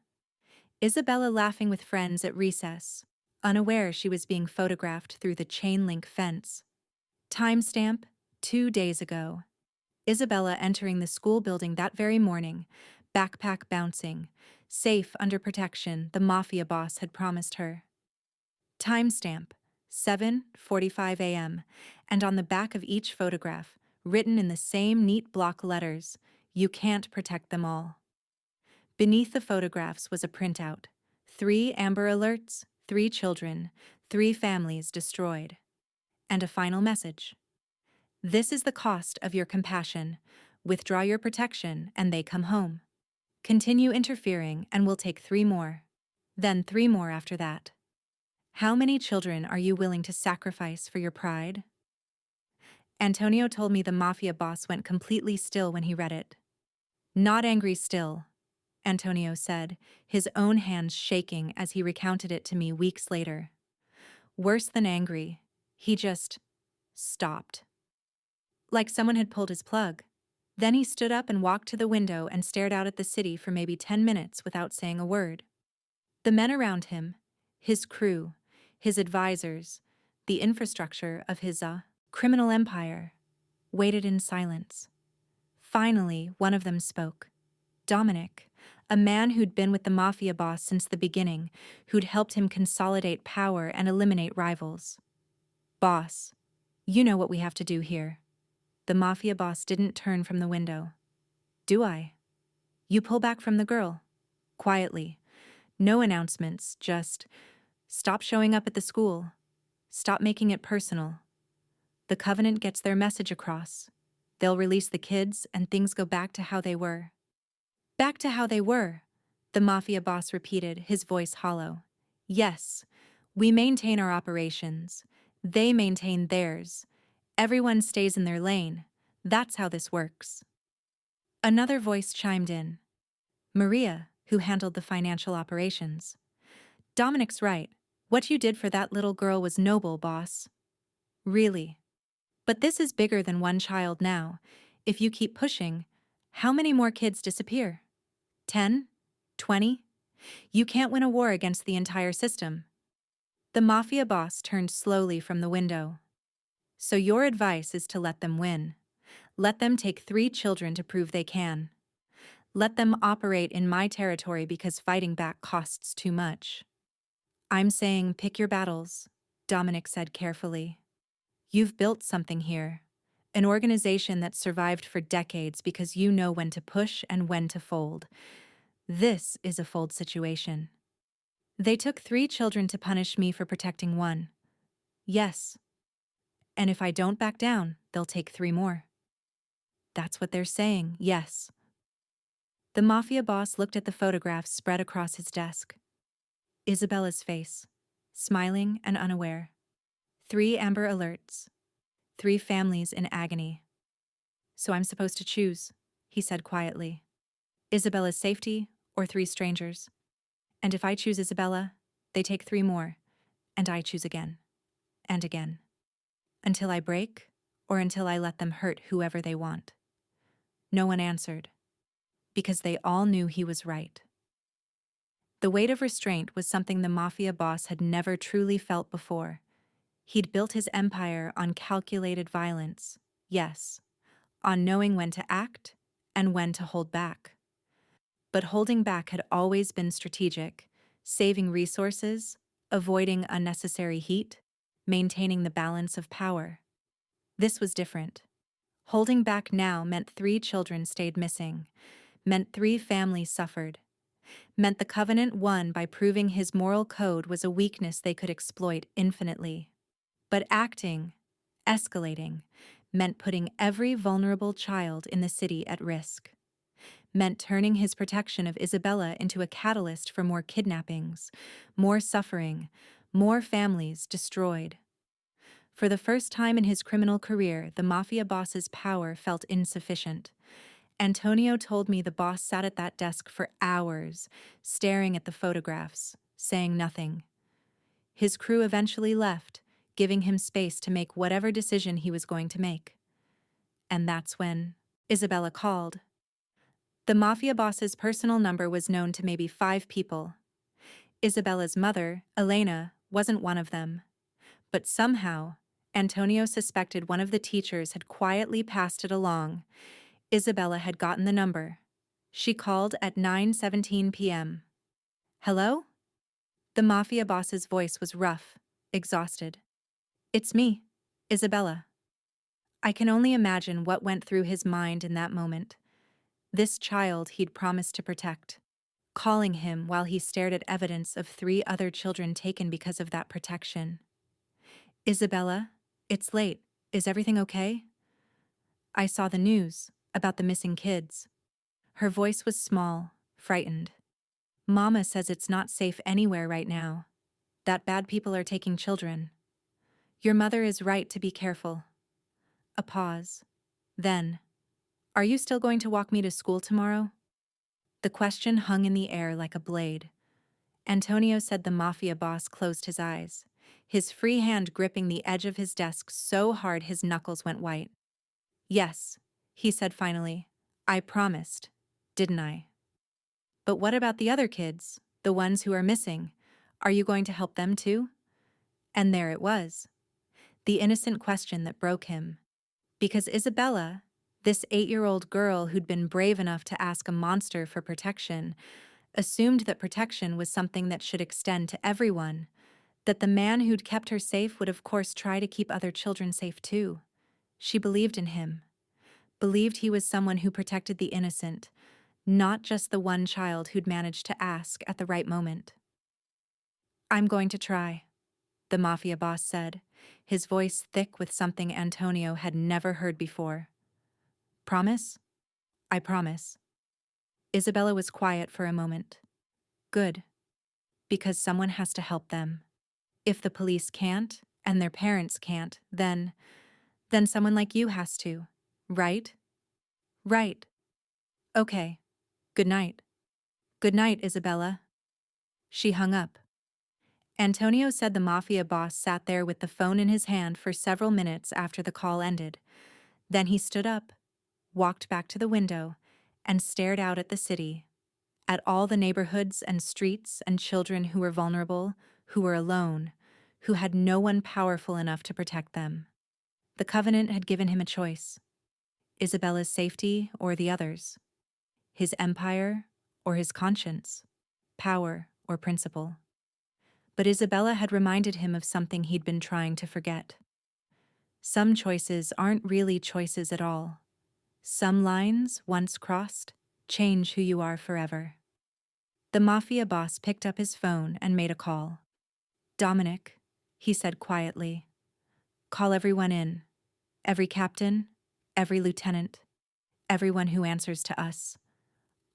Isabella laughing with friends at recess, unaware she was being photographed through the chain-link fence. Timestamp, 2 days ago. Isabella entering the school building that very morning, backpack bouncing, safe under protection the Mafia boss had promised her. Timestamp, 7:45 a.m., and on the back of each photograph, written in the same neat block letters, you can't protect them all. Beneath the photographs was a printout. 3 Amber alerts, 3 children, 3 families destroyed. And a final message. This is the cost of your compassion. Withdraw your protection and they come home. Continue interfering and we'll take 3 more. Then 3 more after that. How many children are you willing to sacrifice for your pride? Antonio told me the Mafia boss went completely still when he read it. Not angry still, Antonio said, his own hands shaking as he recounted it to me weeks later. Worse than angry, he just stopped. Like someone had pulled his plug. Then he stood up and walked to the window and stared out at the city for maybe 10 minutes without saying a word. The men around him, his crew, his advisors, the infrastructure of his criminal empire, waited in silence. Finally, one of them spoke. Dominic, A man who'd been with the mafia boss since the beginning, who'd helped him consolidate power and eliminate rivals. Boss, you know what we have to do here. The mafia boss didn't turn from the window. Do I? You pull back from the girl. Quietly. No announcements, just stop showing up at the school. Stop making it personal. The Covenant gets their message across. They'll release the kids and things go back to how they were. Back to how they were, the mafia boss repeated, his voice hollow. Yes, we maintain our operations. They maintain theirs. Everyone stays in their lane. That's how this works. Another voice chimed in. Maria, who handled the financial operations. Dominic's right. What you did for that little girl was noble, boss. Really. But this is bigger than one child now. If you keep pushing, how many more kids disappear? 10? 20? You can't win a war against the entire system. The mafia boss turned slowly from the window. So your advice is to let them win. Let them take 3 children to prove they can. Let them operate in my territory because fighting back costs too much. I'm saying pick your battles, Dominic said carefully. You've built something here. An organization that survived for decades because you know when to push and when to fold. This is a fold situation. They took 3 children to punish me for protecting one. Yes. And if I don't back down, they'll take 3 more. That's what they're saying, yes. The mafia boss looked at the photographs spread across his desk. Isabella's face, smiling and unaware. 3 Amber Alerts. 3 families in agony. So I'm supposed to choose, he said quietly. Isabella's safety or 3 strangers. And if I choose Isabella, they take 3 more, and I choose again. And again. Until I break, or until I let them hurt whoever they want. No one answered, because they all knew he was right. The weight of restraint was something the mafia boss had never truly felt before. He'd built his empire on calculated violence, yes, on knowing when to act and when to hold back. But holding back had always been strategic, saving resources, avoiding unnecessary heat, maintaining the balance of power. This was different. Holding back now meant 3 children stayed missing, meant 3 families suffered, meant the Covenant won by proving his moral code was a weakness they could exploit infinitely. But acting, escalating, meant putting every vulnerable child in the city at risk. Meant turning his protection of Isabella into a catalyst for more kidnappings, more suffering, more families destroyed. For the first time in his criminal career, the mafia boss's power felt insufficient. Antonio told me the boss sat at that desk for hours, staring at the photographs, saying nothing. His crew eventually left, giving him space to make whatever decision he was going to make. And that's when Isabella called. The mafia boss's personal number was known to maybe 5 people. Isabella's mother, Elena, wasn't one of them. But somehow, Antonio suspected one of the teachers had quietly passed it along. Isabella had gotten the number. She called at 9:17 p.m. Hello? The mafia boss's voice was rough, exhausted. It's me, Isabella. I can only imagine what went through his mind in that moment. This child he'd promised to protect. Calling him while he stared at evidence of 3 other children taken because of that protection. Isabella, it's late. Is everything okay? I saw the news about the missing kids. Her voice was small, frightened. Mama says it's not safe anywhere right now. That bad people are taking children. Your mother is right to be careful. A pause. Then, are you still going to walk me to school tomorrow? The question hung in the air like a blade. Antonio said the mafia boss closed his eyes, his free hand gripping the edge of his desk so hard his knuckles went white. Yes, he said finally. I promised, didn't I? But what about the other kids, the ones who are missing? Are you going to help them too? And there it was. The innocent question that broke him. Because Isabella, This 8-year-old girl who'd been brave enough to ask a monster for protection assumed that protection was something that should extend to everyone, that the man who'd kept her safe would of course try to keep other children safe too. She believed in him, believed he was someone who protected the innocent, not just the one child who'd managed to ask at the right moment. "I'm going to try," the Mafia boss said, his voice thick with something Antonio had never heard before. "Promise?" "I promise." Isabella was quiet for a moment. "Good. Because someone has to help them. If the police can't, and their parents can't, then someone like you has to. Right?" "Right. Okay. Good night." "Good night, Isabella." She hung up. Antonio said the Mafia boss sat there with the phone in his hand for several minutes after the call ended. Then he stood up, walked back to the window, and stared out at the city, at all the neighborhoods and streets and children who were vulnerable, who were alone, who had no one powerful enough to protect them. The Covenant had given him a choice: Isabella's safety or the others, his empire or his conscience, power or principle. But Isabella had reminded him of something he'd been trying to forget. Some choices aren't really choices at all. Some lines, once crossed, change who you are forever. The Mafia boss picked up his phone and made a call. "Dominic," he said quietly, "call everyone in. Every captain, every lieutenant, everyone who answers to us.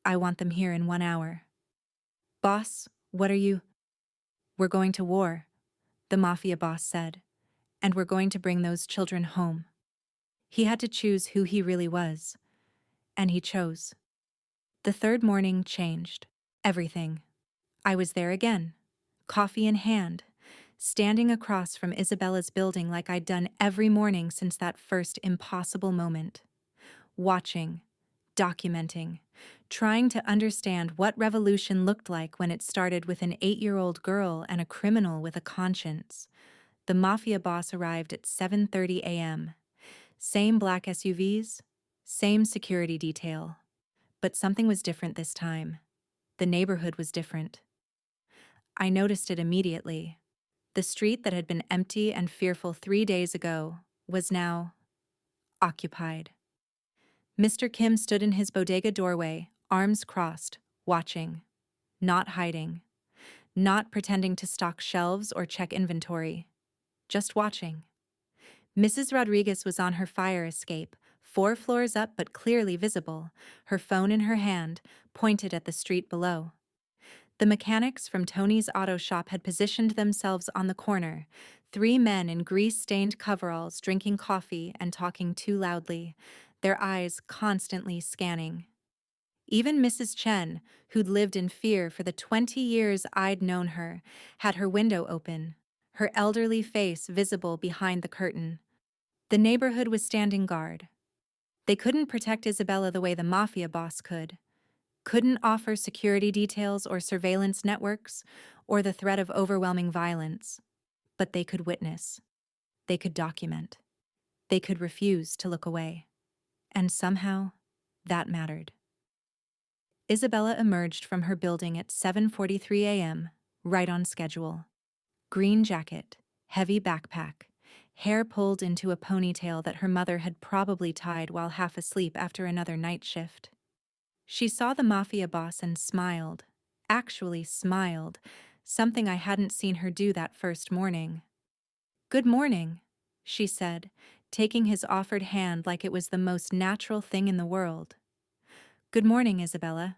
I want them here in 1 hour." "Boss, what are you—" "We're going to war," the Mafia boss said, "and we're going to bring those children home." He had to choose who he really was, and he chose. The third morning changed everything. I was there again, coffee in hand, standing across from Isabella's building like I'd done every morning since that first impossible moment. Watching, documenting, trying to understand what revolution looked like when it started with an 8-year-old girl and a criminal with a conscience. The Mafia boss arrived at 7:30 a.m. Same black SUVs, same security detail. But something was different this time. The neighborhood was different. I noticed it immediately. The street that had been empty and fearful 3 days ago was now occupied. Mr. Kim stood in his bodega doorway, arms crossed, watching, not hiding, not pretending to stock shelves or check inventory, just watching. Mrs. Rodriguez was on her fire escape, 4 floors up but clearly visible, her phone in her hand, pointed at the street below. The mechanics from Tony's auto shop had positioned themselves on the corner, 3 men in grease-stained coveralls drinking coffee and talking too loudly, their eyes constantly scanning. Even Mrs. Chen, who'd lived in fear for the 20 years I'd known her, had her window open, her elderly face visible behind the curtain. The neighborhood was standing guard. They couldn't protect Isabella the way the Mafia boss could. Couldn't offer security details or surveillance networks or the threat of overwhelming violence. But they could witness. They could document. They could refuse to look away. And somehow, that mattered. Isabella emerged from her building at 7:43 a.m., right on schedule. Green jacket, heavy backpack, hair pulled into a ponytail that her mother had probably tied while half asleep after another night shift. She saw the Mafia boss and smiled, actually smiled, something I hadn't seen her do that first morning. "Good morning," she said, taking his offered hand like it was the most natural thing in the world. "Good morning, Isabella.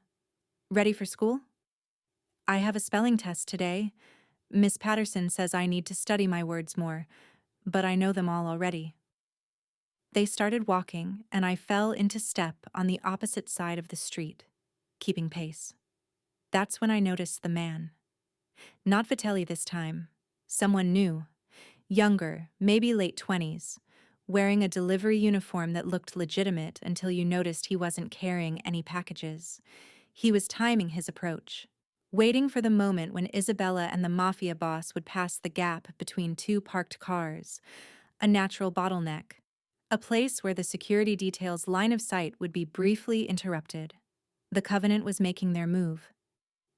Ready for school?" "I have a spelling test today. Miss Patterson says I need to study my words more, but I know them all already." They started walking, and I fell into step on the opposite side of the street, keeping pace. That's when I noticed the man. Not Vitelli this time. Someone new. Younger, maybe late 20s, wearing a delivery uniform that looked legitimate until you noticed he wasn't carrying any packages. He was timing his approach, waiting for the moment when Isabella and the Mafia boss would pass the gap between 2 parked cars, a natural bottleneck, a place where the security detail's line of sight would be briefly interrupted. The Covenant was making their move.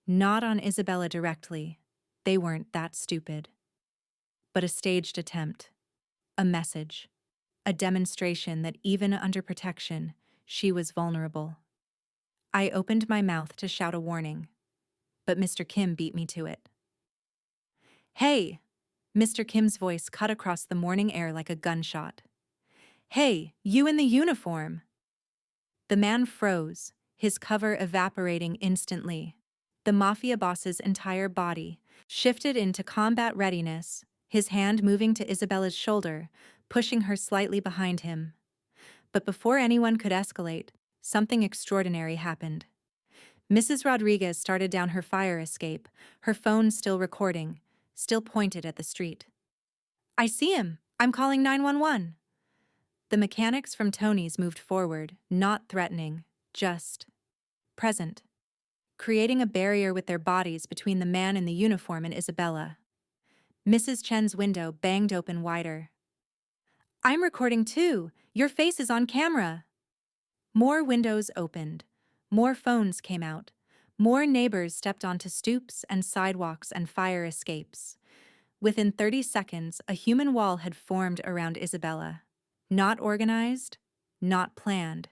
Not on Isabella directly. They weren't that stupid. But a staged attempt. A message. A demonstration that even under protection, she was vulnerable. I opened my mouth to shout a warning, but Mr. Kim beat me to it. "Hey!" Mr. Kim's voice cut across the morning air like a gunshot. "Hey, you in the uniform!" The man froze, his cover evaporating instantly. The Mafia boss's entire body shifted into combat readiness, his hand moving to Isabella's shoulder, pushing her slightly behind him. But before anyone could escalate, something extraordinary happened. Mrs. Rodriguez started down her fire escape, her phone still recording, still pointed at the street. "I see him! I'm calling 911!" The mechanics from Tony's moved forward, not threatening, just present, creating a barrier with their bodies between the man in the uniform and Isabella. Mrs. Chen's window banged open wider. "I'm recording too! Your face is on camera!" More windows opened. More phones came out. More neighbors stepped onto stoops and sidewalks and fire escapes. Within 30 seconds, a human wall had formed around Isabella. Not organized, not planned.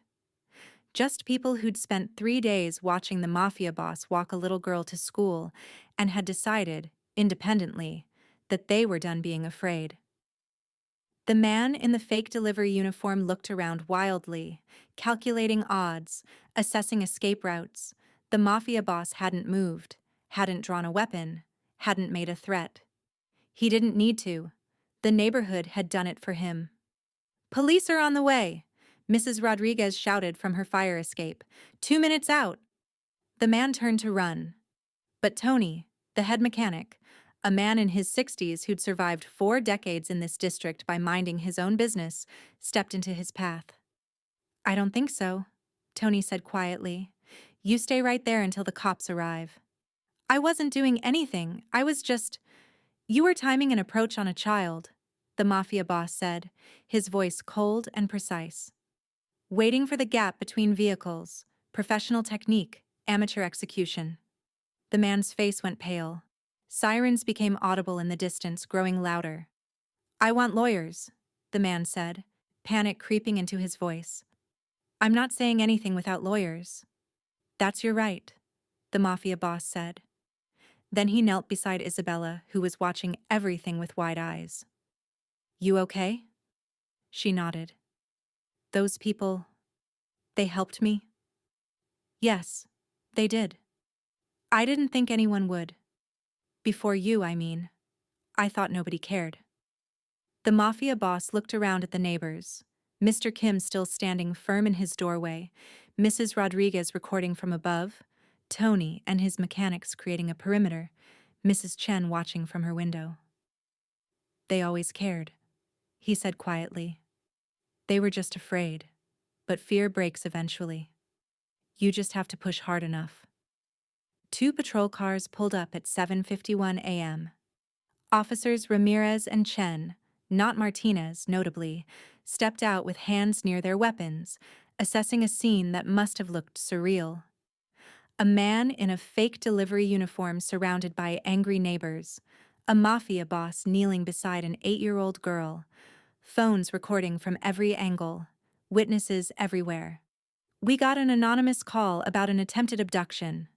Just people who'd spent 3 days watching the Mafia boss walk a little girl to school and had decided, independently, that they were done being afraid. The man in the fake delivery uniform looked around wildly, calculating odds, assessing escape routes. The Mafia boss hadn't moved, hadn't drawn a weapon, hadn't made a threat. He didn't need to. The neighborhood had done it for him. "Police are on the way!" Mrs. Rodriguez shouted from her fire escape. 2 minutes out!" The man turned to run. But Tony, the head mechanic, a man in his 60s who'd survived 4 decades in this district by minding his own business, stepped into his path. "I don't think so," Tony said quietly. "You stay right there until the cops arrive." "I wasn't doing anything. I was just—" "You were timing an approach on a child," the Mafia boss said, his voice cold and precise. "Waiting for the gap between vehicles, professional technique, amateur execution." The man's face went pale. Sirens became audible in the distance, growing louder. "I want lawyers," the man said, panic creeping into his voice. "I'm not saying anything without lawyers." "That's your right," the Mafia boss said. Then he knelt beside Isabella, who was watching everything with wide eyes. "You okay?" She nodded. "Those people, they helped me?" "Yes, they did. I didn't think anyone would. Before you, I mean. I thought nobody cared." The Mafia boss looked around at the neighbors. Mr. Kim still standing firm in his doorway, Mrs. Rodriguez recording from above, Tony and his mechanics creating a perimeter, Mrs. Chen watching from her window. "They always cared," he said quietly. "They were just afraid. But fear breaks eventually. You just have to push hard enough." 2 patrol cars pulled up at 7:51 a.m. Officers Ramirez and Chen, not Martinez notably, stepped out with hands near their weapons, assessing a scene that must have looked surreal. A man in a fake delivery uniform surrounded by angry neighbors, a Mafia boss kneeling beside an 8-year-old girl, phones recording from every angle, witnesses everywhere. "We got an anonymous call about an attempted abduction,"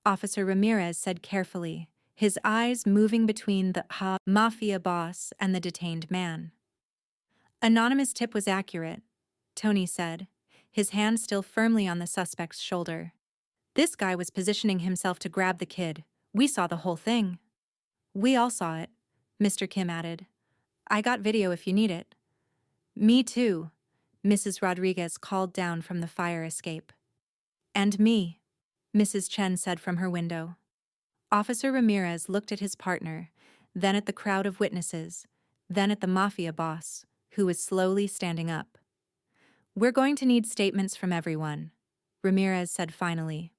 Officer Ramirez said carefully, his eyes moving between the Mafia boss and the detained man. "Anonymous tip was accurate," Tony said, his hand still firmly on the suspect's shoulder. "This guy was positioning himself to grab the kid. We saw the whole thing." "We all saw it," Mr. Kim added. "I got video if you need it." "Me too," Mrs. Rodriguez called down from the fire escape. "And me," Mrs. Chen said from her window. Officer Ramirez looked at his partner, then at the crowd of witnesses, then at the Mafia boss, who was slowly standing up. "We're going to need statements from everyone," Ramirez said finally.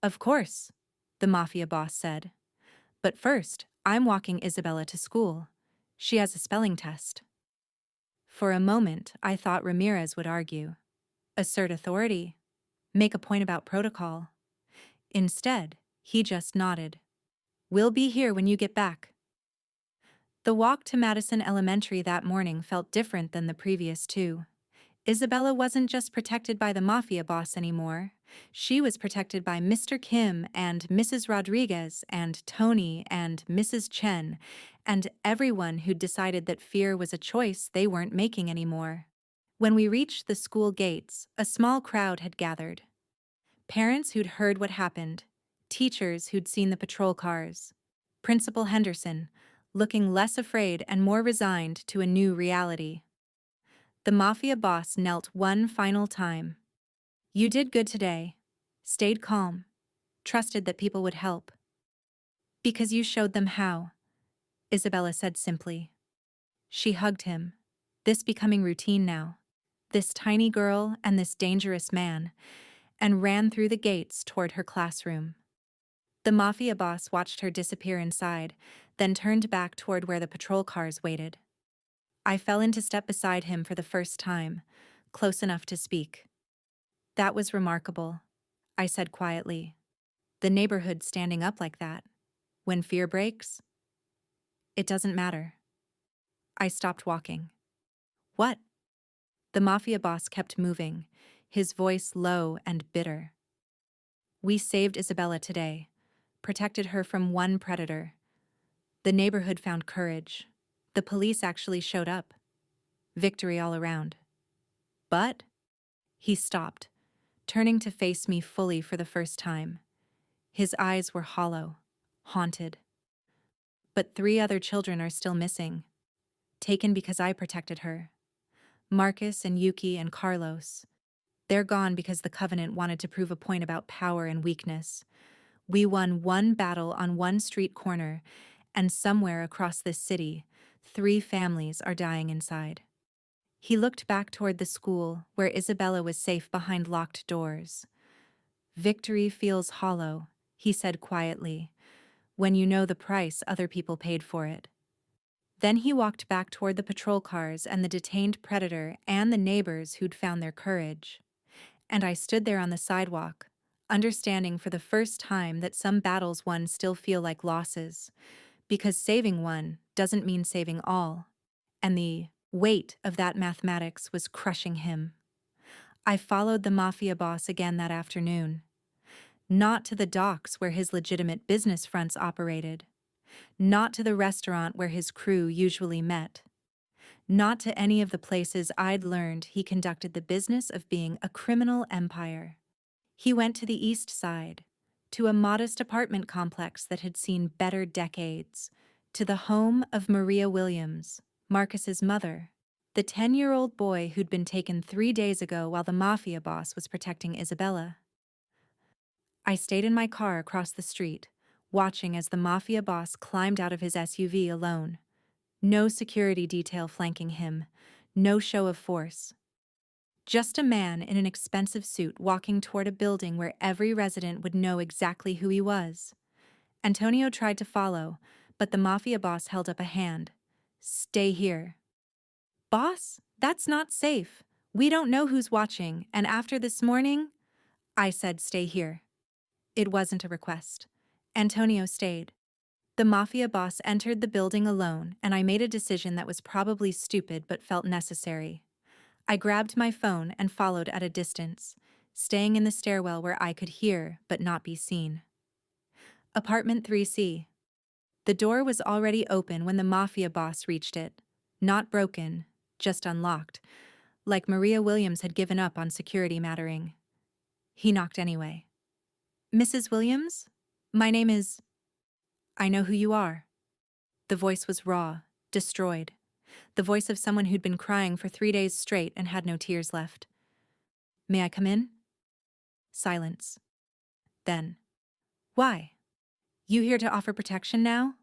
"Of course," the Mafia boss said. "But first, I'm walking Isabella to school. She has a spelling test." For a moment, I thought Ramirez would argue, assert authority, make a point about protocol. Instead, he just nodded. "We'll be here when you get back." The walk to Madison Elementary that morning felt different than the previous two. Isabella wasn't just protected by the Mafia boss anymore. She was protected by Mr. Kim and Mrs. Rodriguez and Tony and Mrs. Chen and everyone who'd decided that fear was a choice they weren't making anymore. When we reached the school gates, a small crowd had gathered. Parents who'd heard what happened, teachers who'd seen the patrol cars, Principal Henderson, looking less afraid and more resigned to a new reality. The Mafia boss knelt one final time. "You did good today. Stayed calm. Trusted that people would help. Because you showed them how," Isabella said simply. She hugged him, this becoming routine now, this tiny girl and this dangerous man, and ran through the gates toward her classroom. The Mafia boss watched her disappear inside, then turned back toward where the patrol cars waited. I fell into step beside him for the first time, close enough to speak. "That was remarkable," I said quietly. "The neighborhood standing up like that. When fear breaks, it doesn't matter." I stopped walking. "What?" The Mafia boss kept moving, his voice low and bitter. "We saved Isabella today, protected her from one predator. The neighborhood found courage. The police actually showed up. Victory all around. But," he stopped, turning to face me fully for the first time. His eyes were hollow, haunted. "But 3 other children are still missing. Taken because I protected her. Marcus and Yuki and Carlos. They're gone because the Covenant wanted to prove a point about power and weakness. We won one battle on one street corner, and somewhere across this city, 3 families are dying inside." He looked back toward the school, where Isabella was safe behind locked doors. "Victory feels hollow," he said quietly, "when you know the price other people paid for it." Then he walked back toward the patrol cars and the detained predator and the neighbors who'd found their courage. And I stood there on the sidewalk, understanding for the first time that some battles won still feel like losses, because saving one doesn't mean saving all. And the weight of that mathematics was crushing him. I followed the Mafia boss again that afternoon. Not to the docks where his legitimate business fronts operated. Not to the restaurant where his crew usually met. Not to any of the places I'd learned he conducted the business of being a criminal empire. He went to the East Side, to a modest apartment complex that had seen better decades, to the home of Maria Williams, Marcus's mother, the 10-year-old boy who'd been taken 3 days ago while the Mafia boss was protecting Isabella. I stayed in my car across the street, watching as the Mafia boss climbed out of his SUV alone. No security detail flanking him, no show of force. Just a man in an expensive suit walking toward a building where every resident would know exactly who he was. Antonio tried to follow, but the Mafia boss held up a hand. "Stay here." "Boss, that's not safe. We don't know who's watching, and after this morning," I said, "stay here." It wasn't a request. Antonio stayed. The Mafia boss entered the building alone, and I made a decision that was probably stupid but felt necessary. I grabbed my phone and followed at a distance, staying in the stairwell where I could hear but not be seen. Apartment 3C. The door was already open when the Mafia boss reached it. Not broken, just unlocked, like Maria Williams had given up on security mattering. He knocked anyway. "Mrs. Williams? My name is—" "I know who you are." The voice was raw, destroyed. The voice of someone who'd been crying for 3 days straight and had no tears left. "May I come in?" Silence. Then, "Why? You here to offer protection now?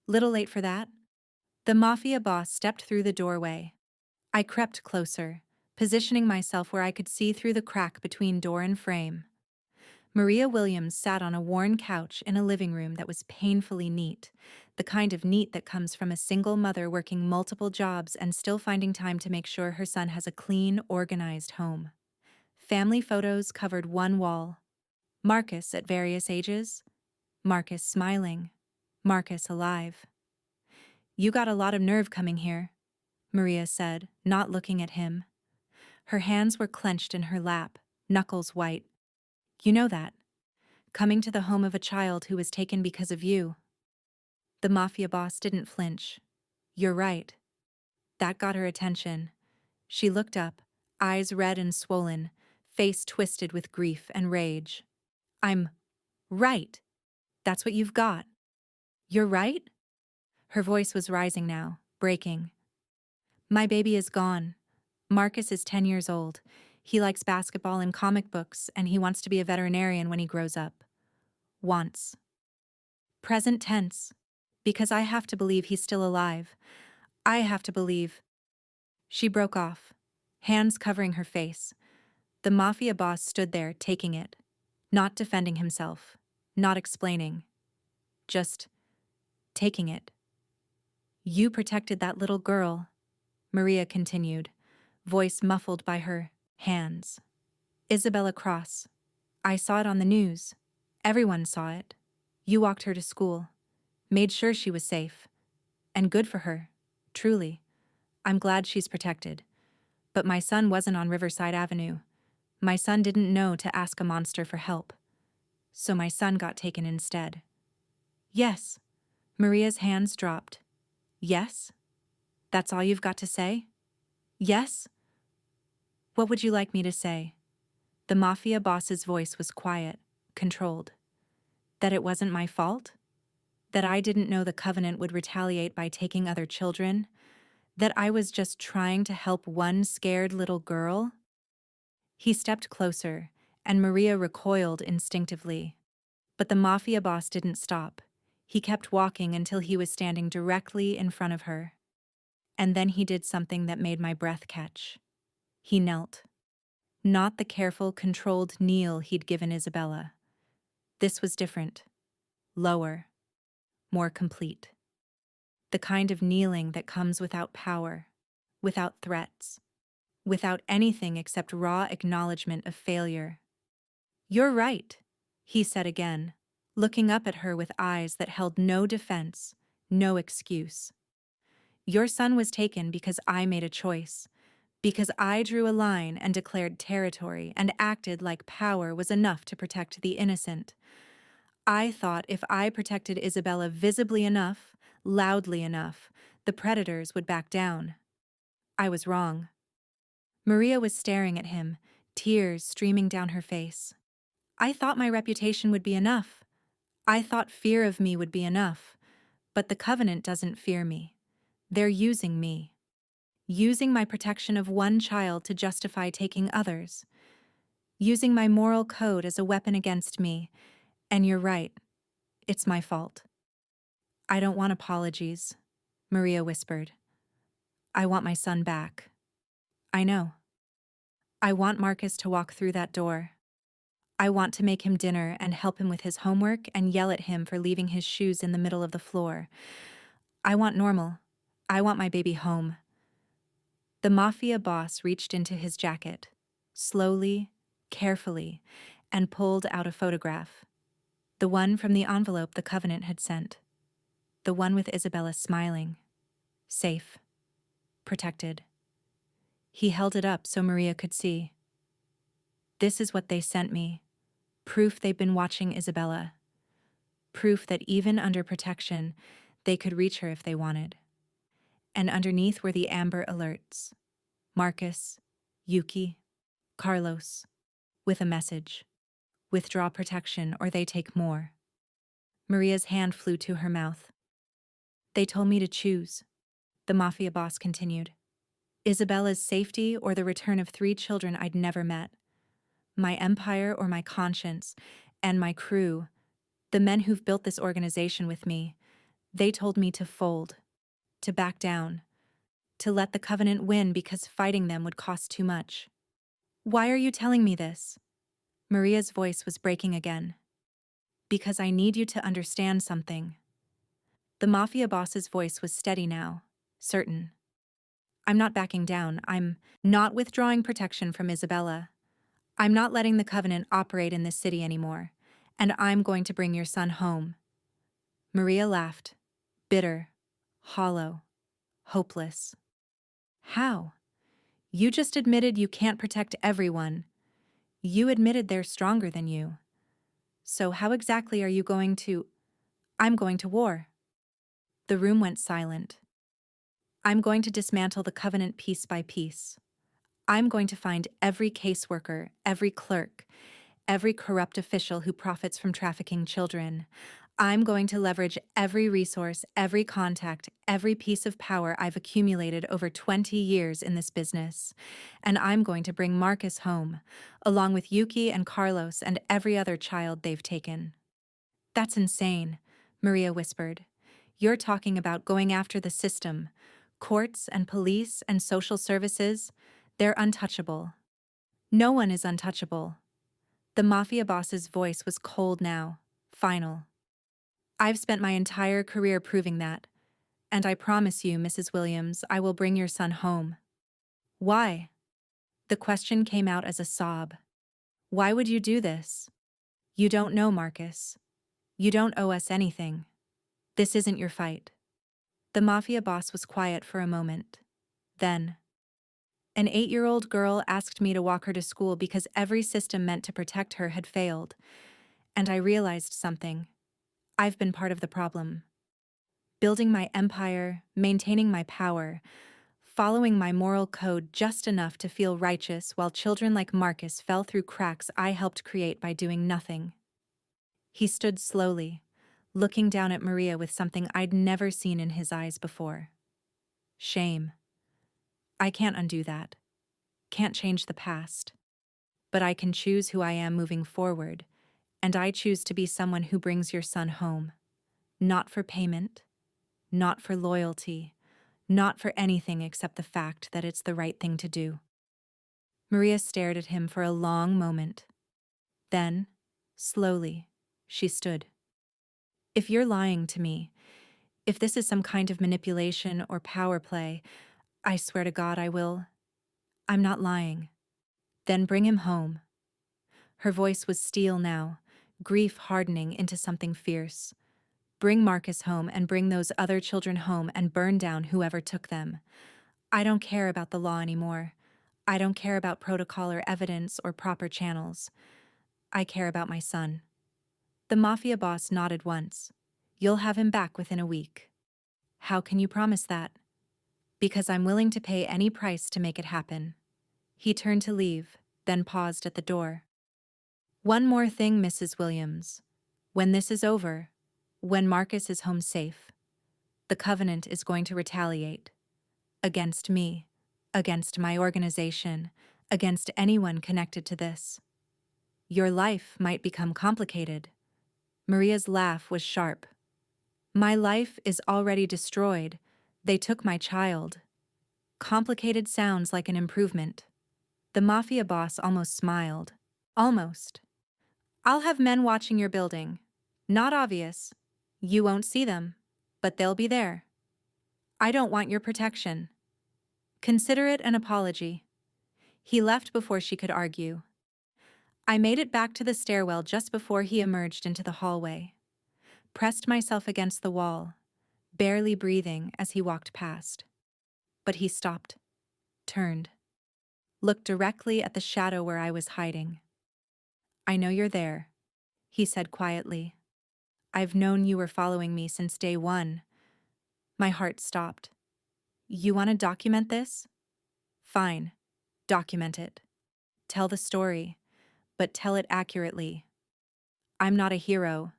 Little late for that?" The Mafia boss stepped through the doorway. I crept closer, positioning myself where I could see through the crack between door and frame. Maria Williams sat on a worn couch in a living room that was painfully neat, the kind of neat that comes from a single mother working multiple jobs and still finding time to make sure her son has a clean, organized home. Family photos covered one wall. Marcus at various ages, Marcus smiling, Marcus alive. "You got a lot of nerve coming here," Maria said, not looking at him. Her hands were clenched in her lap, knuckles white. "You know that. Coming to the home of a child who was taken because of you." The Mafia boss didn't flinch. "You're right." That got her attention. She looked up, eyes red and swollen, face twisted with grief and rage. "I'm right. That's what you've got. You're right?" Her voice was rising now, breaking. "My baby is gone. Marcus is 10 years old. He likes basketball and comic books, and he wants to be a veterinarian when he grows up. Wants. Present tense. Because I have to believe he's still alive. I have to believe." She broke off, hands covering her face. The Mafia boss stood there, taking it. Not defending himself. Not explaining. Just taking it. "You protected that little girl," Maria continued, voice muffled by her hands. "Isabella Cross. I saw it on the news. Everyone saw it. You walked her to school. Made sure she was safe. And good for her. Truly. I'm glad she's protected. But my son wasn't on Riverside Avenue. My son didn't know to ask a monster for help. So my son got taken instead." "Yes." Maria's hands dropped. "Yes? That's all you've got to say? Yes? What would you like me to say?" The Mafia boss's voice was quiet, controlled. "That it wasn't my fault? That I didn't know the Covenant would retaliate by taking other children? That I was just trying to help one scared little girl?" He stepped closer, and Maria recoiled instinctively. But the Mafia boss didn't stop. He kept walking until he was standing directly in front of her. And then he did something that made my breath catch. He knelt. Not the careful, controlled kneel he'd given Isabella. This was different. Lower. More complete. The kind of kneeling that comes without power, without threats, without anything except raw acknowledgement of failure. "You're right," he said again, looking up at her with eyes that held no defense, no excuse. "Your son was taken because I made a choice, because I drew a line and declared territory and acted like power was enough to protect the innocent. I thought if I protected Isabella visibly enough, loudly enough, the predators would back down. I was wrong." Maria was staring at him, tears streaming down her face. "I thought my reputation would be enough. I thought fear of me would be enough. But the Covenant doesn't fear me. They're using me. Using my protection of one child to justify taking others. Using my moral code as a weapon against me. And you're right. It's my fault." "I don't want apologies," Maria whispered. "I want my son back." "I know. I want Marcus to walk through that door. I want to make him dinner and help him with his homework and yell at him for leaving his shoes in the middle of the floor. I want normal. I want my baby home." The Mafia boss reached into his jacket, slowly, carefully, and pulled out a photograph. The one from the envelope the Covenant had sent. The one with Isabella smiling. Safe. Protected. He held it up so Maria could see. "This is what they sent me. Proof they've been watching Isabella. Proof that even under protection, they could reach her if they wanted." And underneath were the amber alerts. Marcus, Yuki, Carlos, with a message. "Withdraw protection or they take more." Maria's hand flew to her mouth. "They told me to choose," the Mafia boss continued. "Isabella's safety or the return of 3 children I'd never met. My empire or my conscience, and my crew, the men who've built this organization with me, they told me to fold, to back down, to let the Covenant win because fighting them would cost too much." "Why are you telling me this?" Maria's voice was breaking again. "Because I need you to understand something. The mafia boss's voice was steady now, certain. I'm not backing down. I'm not withdrawing protection from Isabella. I'm not letting the Covenant operate in this city anymore. And I'm going to bring your son home. Maria laughed, bitter, hollow, hopeless. How? You just admitted you can't protect everyone. You admitted they're stronger than you. So how exactly are you going to— I'm going to war. The room went silent. I'm going to dismantle the Covenant piece by piece. I'm going to find every caseworker, every clerk, every corrupt official who profits from trafficking children. I'm going to leverage every resource, every contact, every piece of power I've accumulated over 20 years in this business. And I'm going to bring Marcus home, along with Yuki and Carlos and every other child they've taken. That's insane, Maria whispered. You're talking about going after the system. Courts and police and social services, they're untouchable. No one is untouchable. The mafia boss's voice was cold now, final. I've spent my entire career proving that, and I promise you, Mrs. Williams, I will bring your son home. Why? The question came out as a sob. Why would you do this? You don't know Marcus. You don't owe us anything. This isn't your fight. The mafia boss was quiet for a moment. Then, an 8-year-old girl asked me to walk her to school because every system meant to protect her had failed, and I realized something. I've been part of the problem. Building my empire, maintaining my power, following my moral code just enough to feel righteous while children like Marcus fell through cracks I helped create by doing nothing. He stood slowly, looking down at Maria with something I'd never seen in his eyes before. Shame. I can't undo that. Can't change the past. But I can choose who I am moving forward, and I choose to be someone who brings your son home. Not for payment, not for loyalty, not for anything except the fact that it's the right thing to do. Maria stared at him for a long moment. Then, slowly, she stood. If you're lying to me, if this is some kind of manipulation or power play, I swear to God I will. I'm not lying. Then bring him home. Her voice was steel now, grief hardening into something fierce. Bring Marcus home and bring those other children home and burn down whoever took them. I don't care about the law anymore. I don't care about protocol or evidence or proper channels. I care about my son. The mafia boss nodded once. You'll have him back within a week. How can you promise that? Because I'm willing to pay any price to make it happen. He turned to leave, then paused at the door. One more thing, Mrs. Williams. When this is over, when Marcus is home safe, the Covenant is going to retaliate. Against me, against my organization, against anyone connected to this. Your life might become complicated. Maria's laugh was sharp. My life is already destroyed. They took my child. Complicated sounds like an improvement. The mafia boss almost smiled. Almost. I'll have men watching your building. Not obvious. You won't see them, but they'll be there. I don't want your protection. Consider it an apology. He left before she could argue. I made it back to the stairwell just before he emerged into the hallway. Pressed myself against the wall, barely breathing as he walked past. But he stopped, turned, looked directly at the shadow where I was hiding. I know you're there, he said quietly. I've known you were following me since day one. My heart stopped. You want to document this? Fine, document it. Tell the story, but tell it accurately. I'm not a hero.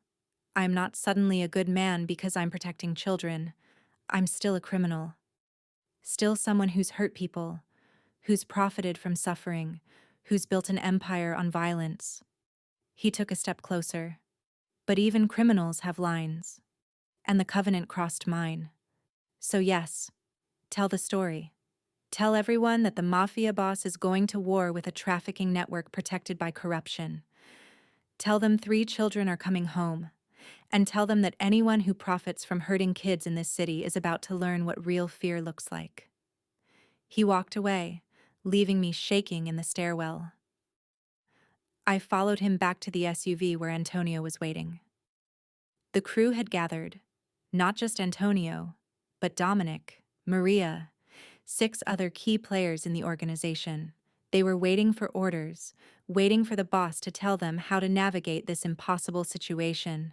I'm not suddenly a good man because I'm protecting children. I'm still a criminal. Still someone who's hurt people, who's profited from suffering, who's built an empire on violence. He took a step closer. But even criminals have lines. And the Covenant crossed mine. So yes, tell the story. Tell everyone that the mafia boss is going to war with a trafficking network protected by corruption. Tell them 3 children are coming home, and tell them that anyone who profits from hurting kids in this city is about to learn what real fear looks like. He walked away, leaving me shaking in the stairwell. I followed him back to the SUV where Antonio was waiting. The crew had gathered, not just Antonio, but Dominic, Maria, 6 other key players in the organization. They were waiting for orders, waiting for the boss to tell them how to navigate this impossible situation.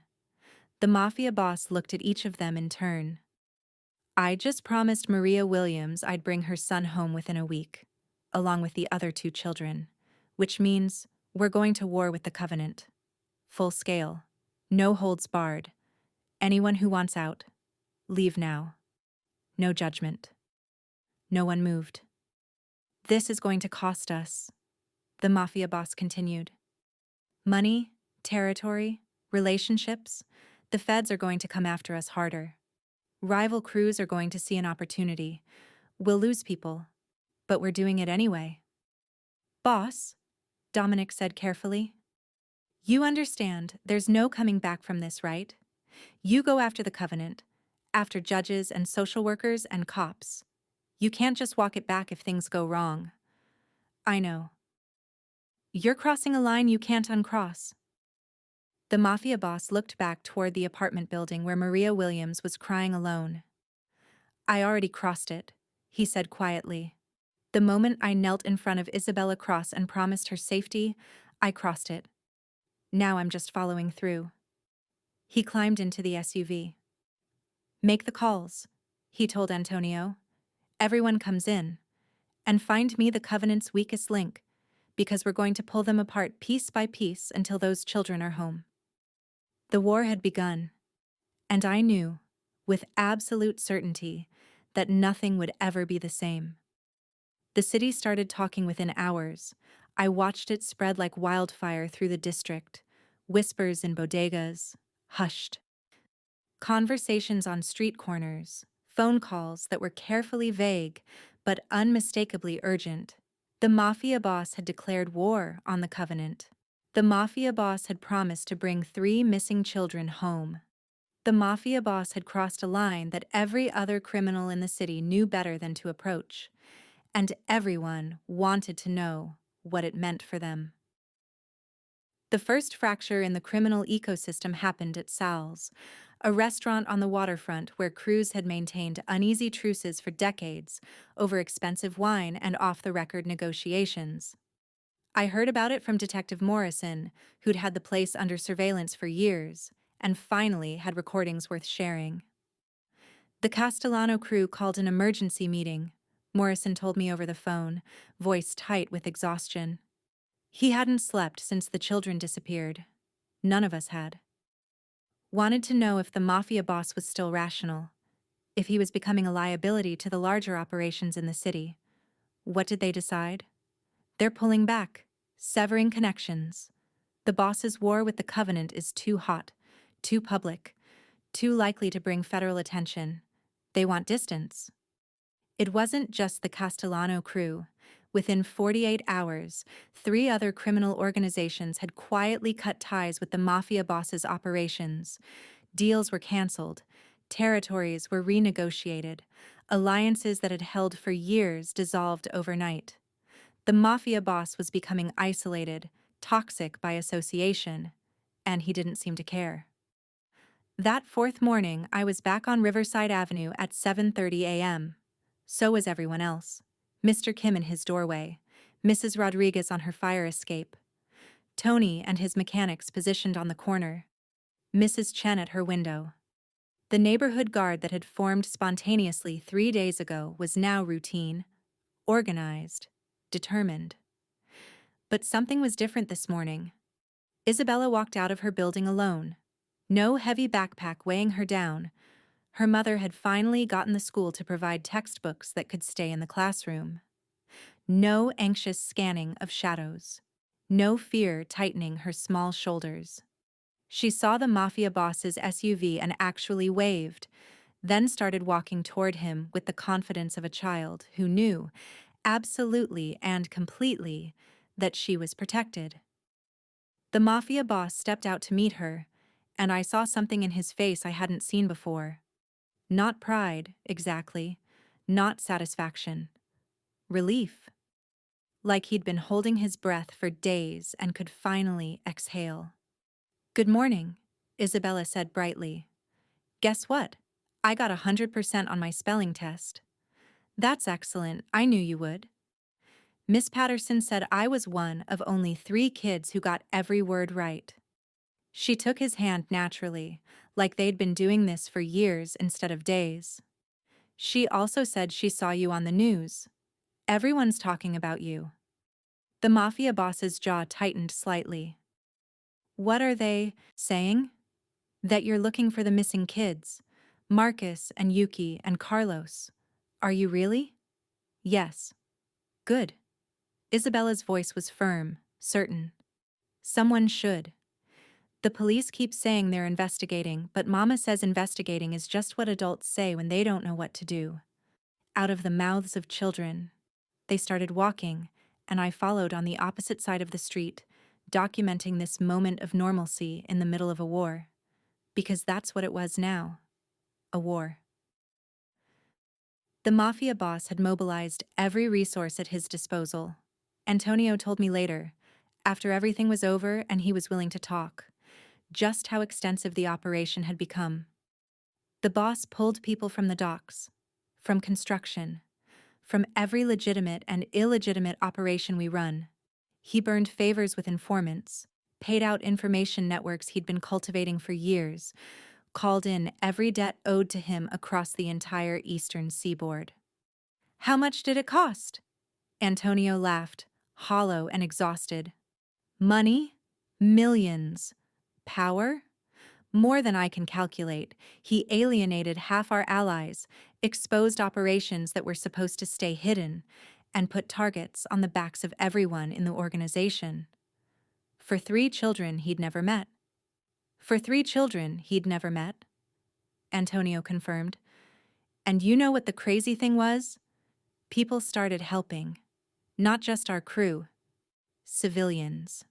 The Mafia boss looked at each of them in turn. I just promised Maria Williams I'd bring her son home within a week, along with the other 2 children, which means we're going to war with the Covenant. Full scale. No holds barred. Anyone who wants out, leave now. No judgment. No one moved. This is going to cost us, the Mafia boss continued. Money, territory, relationships, the feds are going to come after us harder. Rival crews are going to see an opportunity. We'll lose people, but we're doing it anyway. Boss, Dominic said carefully, you understand there's no coming back from this, right? You go after the Covenant, after judges and social workers and cops. You can't just walk it back if things go wrong. I know. You're crossing a line you can't uncross. The Mafia boss looked back toward the apartment building where Maria Williams was crying alone. I already crossed it, he said quietly. The moment I knelt in front of Isabella Cross and promised her safety, I crossed it. Now I'm just following through. He climbed into the SUV. Make the calls, he told Antonio. Everyone comes in. And find me the Covenant's weakest link, because we're going to pull them apart piece by piece until those children are home. The war had begun, and I knew, with absolute certainty, that nothing would ever be the same. The city started talking within hours. I watched it spread like wildfire through the district, whispers in bodegas, hushed. Conversations on street corners, phone calls that were carefully vague but unmistakably urgent. The Mafia boss had declared war on the Covenant. The Mafia boss had promised to bring 3 missing children home. The Mafia boss had crossed a line that every other criminal in the city knew better than to approach, and everyone wanted to know what it meant for them. The first fracture in the criminal ecosystem happened at Sal's, a restaurant on the waterfront where crews had maintained uneasy truces for decades over expensive wine and off-the-record negotiations. I heard about it from Detective Morrison, who'd had the place under surveillance for years, and finally had recordings worth sharing. The Castellano crew called an emergency meeting, Morrison told me over the phone, voice tight with exhaustion. He hadn't slept since the children disappeared. None of us had. Wanted to know if the Mafia boss was still rational, if he was becoming a liability to the larger operations in the city. What did they decide? They're pulling back, severing connections. The boss's war with the Covenant is too hot, too public, too likely to bring federal attention. They want distance. It wasn't just the Castellano crew. Within 48 hours, 3 other criminal organizations had quietly cut ties with the Mafia boss's operations. Deals were canceled, territories were renegotiated, alliances that had held for years dissolved overnight. The Mafia boss was becoming isolated, toxic by association, and he didn't seem to care. That 4th morning, I was back on Riverside Avenue at 7:30 a.m. So was everyone else. Mr. Kim in his doorway, Mrs. Rodriguez on her fire escape, Tony and his mechanics positioned on the corner, Mrs. Chen at her window. The neighborhood guard that had formed spontaneously 3 days ago was now routine, organized, determined. But something was different this morning. Isabella walked out of her building alone. No heavy backpack weighing her down. Her mother had finally gotten the school to provide textbooks that could stay in the classroom. No anxious scanning of shadows. No fear tightening her small shoulders. She saw the Mafia boss's SUV and actually waved, then started walking toward him with the confidence of a child who knew, absolutely and completely, that she was protected. The Mafia boss stepped out to meet her, and I saw something in his face I hadn't seen before. Not pride, exactly. Not satisfaction. Relief. Like he'd been holding his breath for days and could finally exhale. "Good morning," Isabella said brightly. "Guess what? I got 100% on my spelling test." "That's excellent, I knew you would." Miss Patterson said I was one of only 3 kids who got every word right. She took his hand naturally, like they'd been doing this for years instead of days. She also said she saw you on the news. Everyone's talking about you. The Mafia boss's jaw tightened slightly. "What are they saying?" "That you're looking for the missing kids, Marcus and Yuki and Carlos." "Are you really?" "Yes." "Good." Isabella's voice was firm, certain. "Someone should. The police keep saying they're investigating, but Mama says investigating is just what adults say when they don't know what to do." Out of the mouths of children. They started walking, and I followed on the opposite side of the street, documenting this moment of normalcy in the middle of a war. Because that's what it was now. A war. The Mafia boss had mobilized every resource at his disposal. Antonio told me later, after everything was over and he was willing to talk, just how extensive the operation had become. The boss pulled people from the docks, from construction, from every legitimate and illegitimate operation we run. He burned favors with informants, paid out information networks he'd been cultivating for years, called in every debt owed to him across the entire eastern seaboard. "How much did it cost?" Antonio laughed, hollow and exhausted. "Money? Millions. Power? More than I can calculate. He alienated half our allies, exposed operations that were supposed to stay hidden, and put targets on the backs of everyone in the organization. For 3 children he'd never met." "For 3 children he'd never met," Antonio confirmed. "And you know what the crazy thing was? People started helping. Not just our crew. Civilians.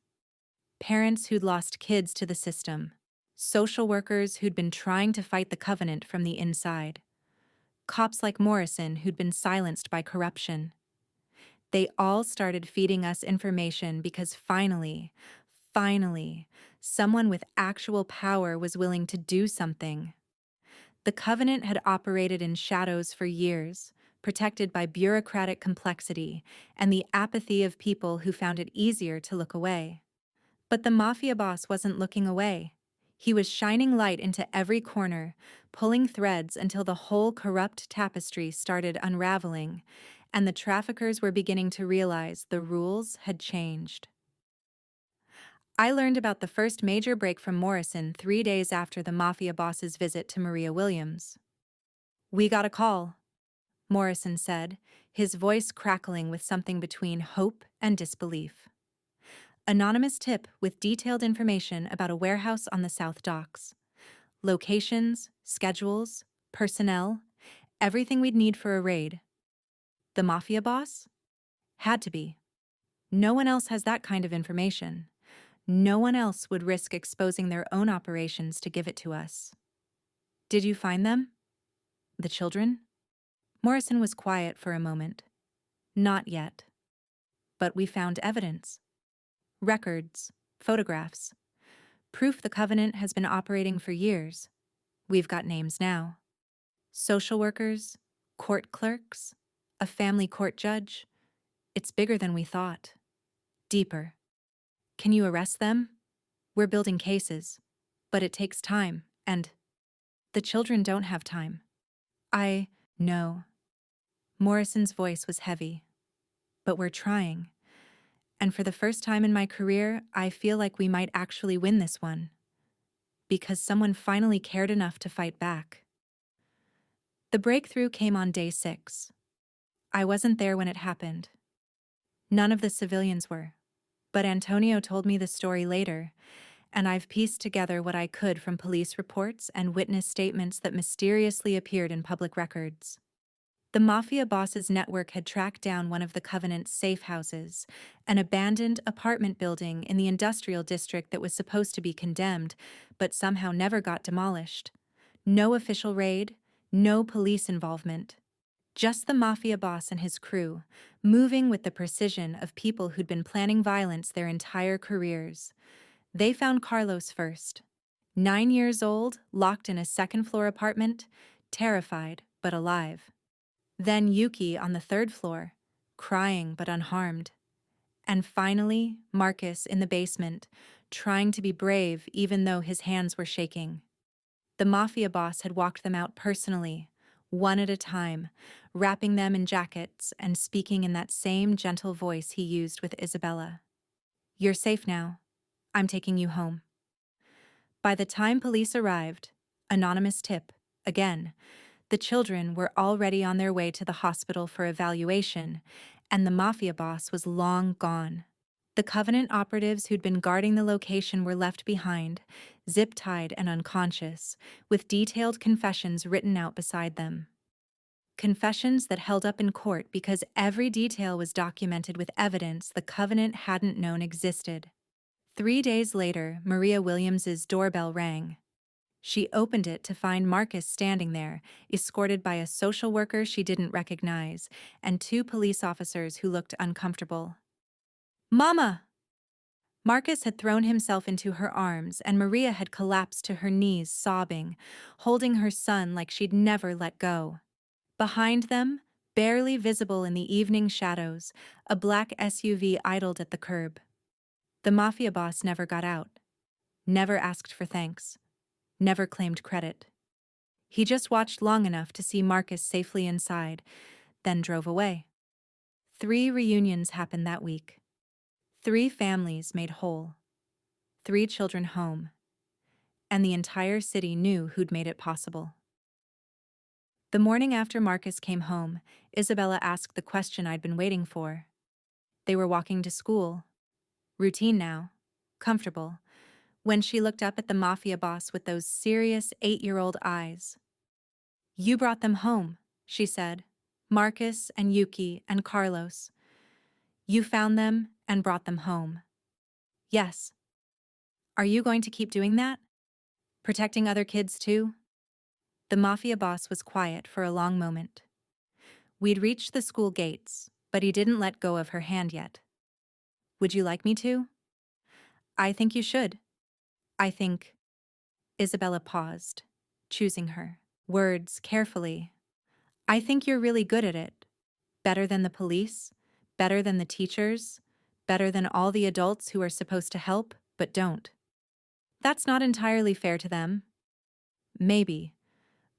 Parents who'd lost kids to the system. Social workers who'd been trying to fight the covenant from the inside. Cops like Morrison who'd been silenced by corruption. They all started feeding us information because finally, someone with actual power was willing to do something. The covenant had operated in shadows for years, protected by bureaucratic complexity and the apathy of people who found it easier to look away. But the Mafia boss wasn't looking away. He was shining light into every corner, pulling threads until the whole corrupt tapestry started unraveling, and the traffickers were beginning to realize the rules had changed. I learned about the first major break from Morrison 3 days after the Mafia boss's visit to Maria Williams. "We got a call," Morrison said, his voice crackling with something between hope and disbelief. "Anonymous tip with detailed information about a warehouse on the South Docks. Locations, schedules, personnel, everything we'd need for a raid." The Mafia boss? Had to be. No one else has that kind of information. No one else would risk exposing their own operations to give it to us. "Did you find them? The children?" Morrison was quiet for a moment. "Not yet. But we found evidence. Records, photographs. Proof the covenant has been operating for years. We've got names now. Social workers, court clerks, a family court judge. It's bigger than we thought. Deeper. Can you arrest them? We're building cases. But it takes time, and the children don't have time." "I know." Morrison's voice was heavy. "But we're trying. And for the first time in my career, I feel like we might actually win this one. Because someone finally cared enough to fight back." The breakthrough came on day 6. I wasn't there when it happened. None of the civilians were. But Antonio told me the story later, and I've pieced together what I could from police reports and witness statements that mysteriously appeared in public records. The Mafia boss's network had tracked down one of the Covenant's safe houses, an abandoned apartment building in the industrial district that was supposed to be condemned, but somehow never got demolished. No official raid, no police involvement. Just the Mafia boss and his crew, moving with the precision of people who'd been planning violence their entire careers. They found Carlos first. 9 years old, locked in a second-floor apartment, terrified but alive. Then Yuki on the third floor, crying but unharmed. And finally, Marcus in the basement, trying to be brave even though his hands were shaking. The Mafia boss had walked them out personally, one at a time, wrapping them in jackets and speaking in that same gentle voice he used with Isabella. "You're safe now. I'm taking you home." By the time police arrived, anonymous tip, again, the children were already on their way to the hospital for evaluation, and the Mafia boss was long gone. The Covenant operatives who'd been guarding the location were left behind, zip-tied and unconscious, with detailed confessions written out beside them. Confessions that held up in court because every detail was documented with evidence the Covenant hadn't known existed. 3 days later, Maria Williams's doorbell rang. She opened it to find Marcus standing there, escorted by a social worker she didn't recognize, and 2 police officers who looked uncomfortable. "Mama!" Marcus had thrown himself into her arms, and Maria had collapsed to her knees, sobbing, holding her son like she'd never let go. Behind them, barely visible in the evening shadows, a black SUV idled at the curb. The Mafia boss never got out, never asked for thanks, never claimed credit. He just watched long enough to see Marcus safely inside, then drove away. 3 reunions happened that week. 3 families made whole. 3 children home. And the entire city knew who'd made it possible. The morning after Marcus came home, Isabella asked the question I'd been waiting for. They were walking to school. Routine now. Comfortable. When she looked up at the Mafia boss with those serious 8-year-old eyes. "You brought them home," she said. "Marcus and Yuki and Carlos. You found them and brought them home." "Yes." "Are you going to keep doing that? Protecting other kids too?" The Mafia boss was quiet for a long moment. We'd reached the school gates, but he didn't let go of her hand yet. "Would you like me to?" "I think you should. I think—" Isabella paused, choosing her words carefully. "I think you're really good at it. Better than the police, better than the teachers, better than all the adults who are supposed to help but don't. That's not entirely fair to them. Maybe.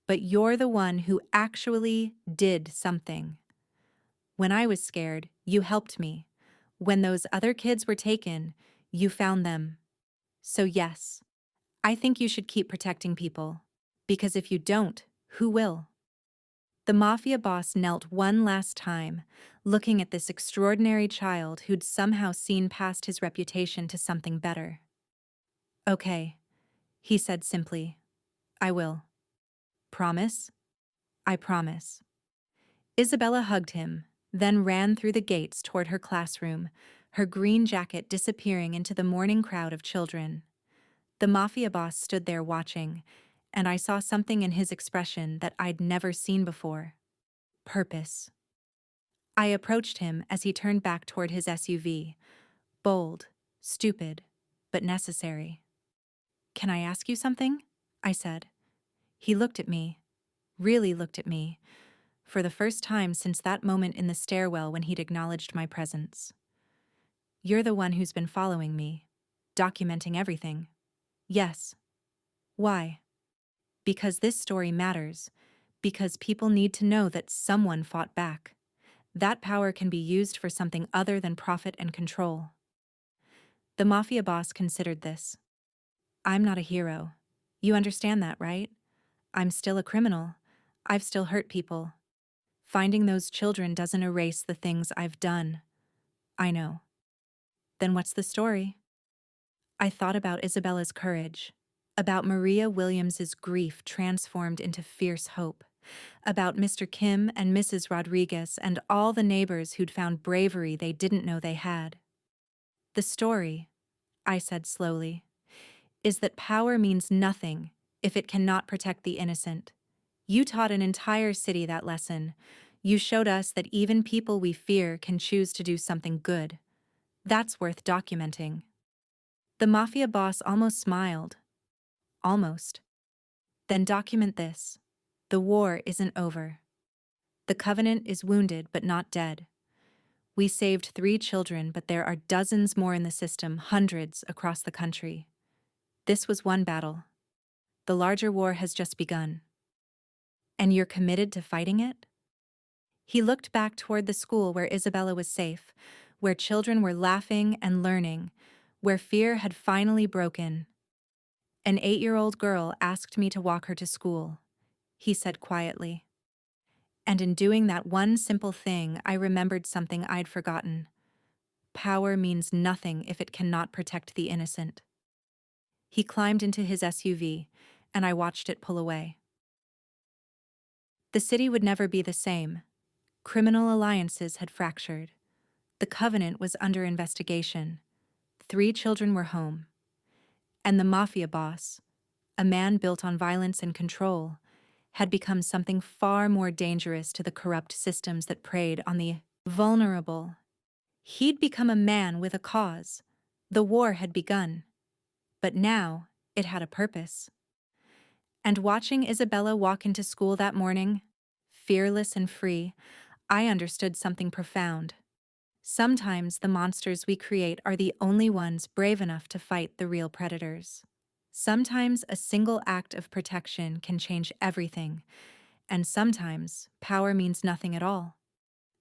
But you're the one who actually did something. When I was scared, you helped me. When those other kids were taken, you found them. So yes, I think you should keep protecting people. Because if you don't, who will?" The Mafia boss knelt one last time, looking at this extraordinary child who'd somehow seen past his reputation to something better. "Okay," he said simply. "I will." "Promise?" "I promise." Isabella hugged him, then ran through the gates toward her classroom, her green jacket disappearing into the morning crowd of children. The Mafia boss stood there watching, and I saw something in his expression that I'd never seen before. Purpose. I approached him as he turned back toward his SUV. Bold, stupid, but necessary. "Can I ask you something?" I said. He looked at me, really looked at me, for the first time since that moment in the stairwell when he'd acknowledged my presence. "You're the one who's been following me, documenting everything." "Yes." "Why?" "Because this story matters. Because people need to know that someone fought back. That power can be used for something other than profit and control." The Mafia boss considered this. "I'm not a hero. You understand that, right? I'm still a criminal. I've still hurt people. Finding those children doesn't erase the things I've done." "I know." "Then what's the story?" I thought about Isabella's courage, about Maria Williams's grief transformed into fierce hope. about Mr. Kim and Mrs. Rodriguez and all the neighbors who'd found bravery they didn't know they had. The story, I said slowly, is that power means nothing if it cannot protect the innocent. You taught an entire city that lesson. You showed us that even people we fear can choose to do something good. That's worth documenting. The mafia boss almost smiled. Almost. Then document this. The war isn't over. The Covenant is wounded but not dead. We saved 3 children, but there are dozens more in the system, hundreds across the country. This was one battle. The larger war has just begun. And you're committed to fighting it? He looked back toward the school where Isabella was safe, where children were laughing and learning, where fear had finally broken. An 8-year-old girl asked me to walk her to school, he said quietly. And in doing that one simple thing, I remembered something I'd forgotten. Power means nothing if it cannot protect the innocent. He climbed into his SUV, and I watched it pull away. The city would never be the same. Criminal alliances had fractured. The Covenant was under investigation. 3 children were home. And the mafia boss, a man built on violence and control, had become something far more dangerous to the corrupt systems that preyed on the vulnerable. He'd become a man with a cause. The war had begun. But now, it had a purpose. And watching Isabella walk into school that morning, fearless and free, I understood something profound. Sometimes the monsters we create are the only ones brave enough to fight the real predators. Sometimes a single act of protection can change everything, and sometimes power means nothing at all,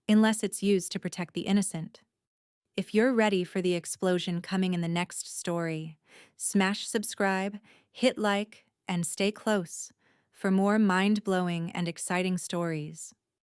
unless it's used to protect the innocent. If you're ready for the explosion coming in the next story, smash subscribe, hit like, and stay close for more mind-blowing and exciting stories.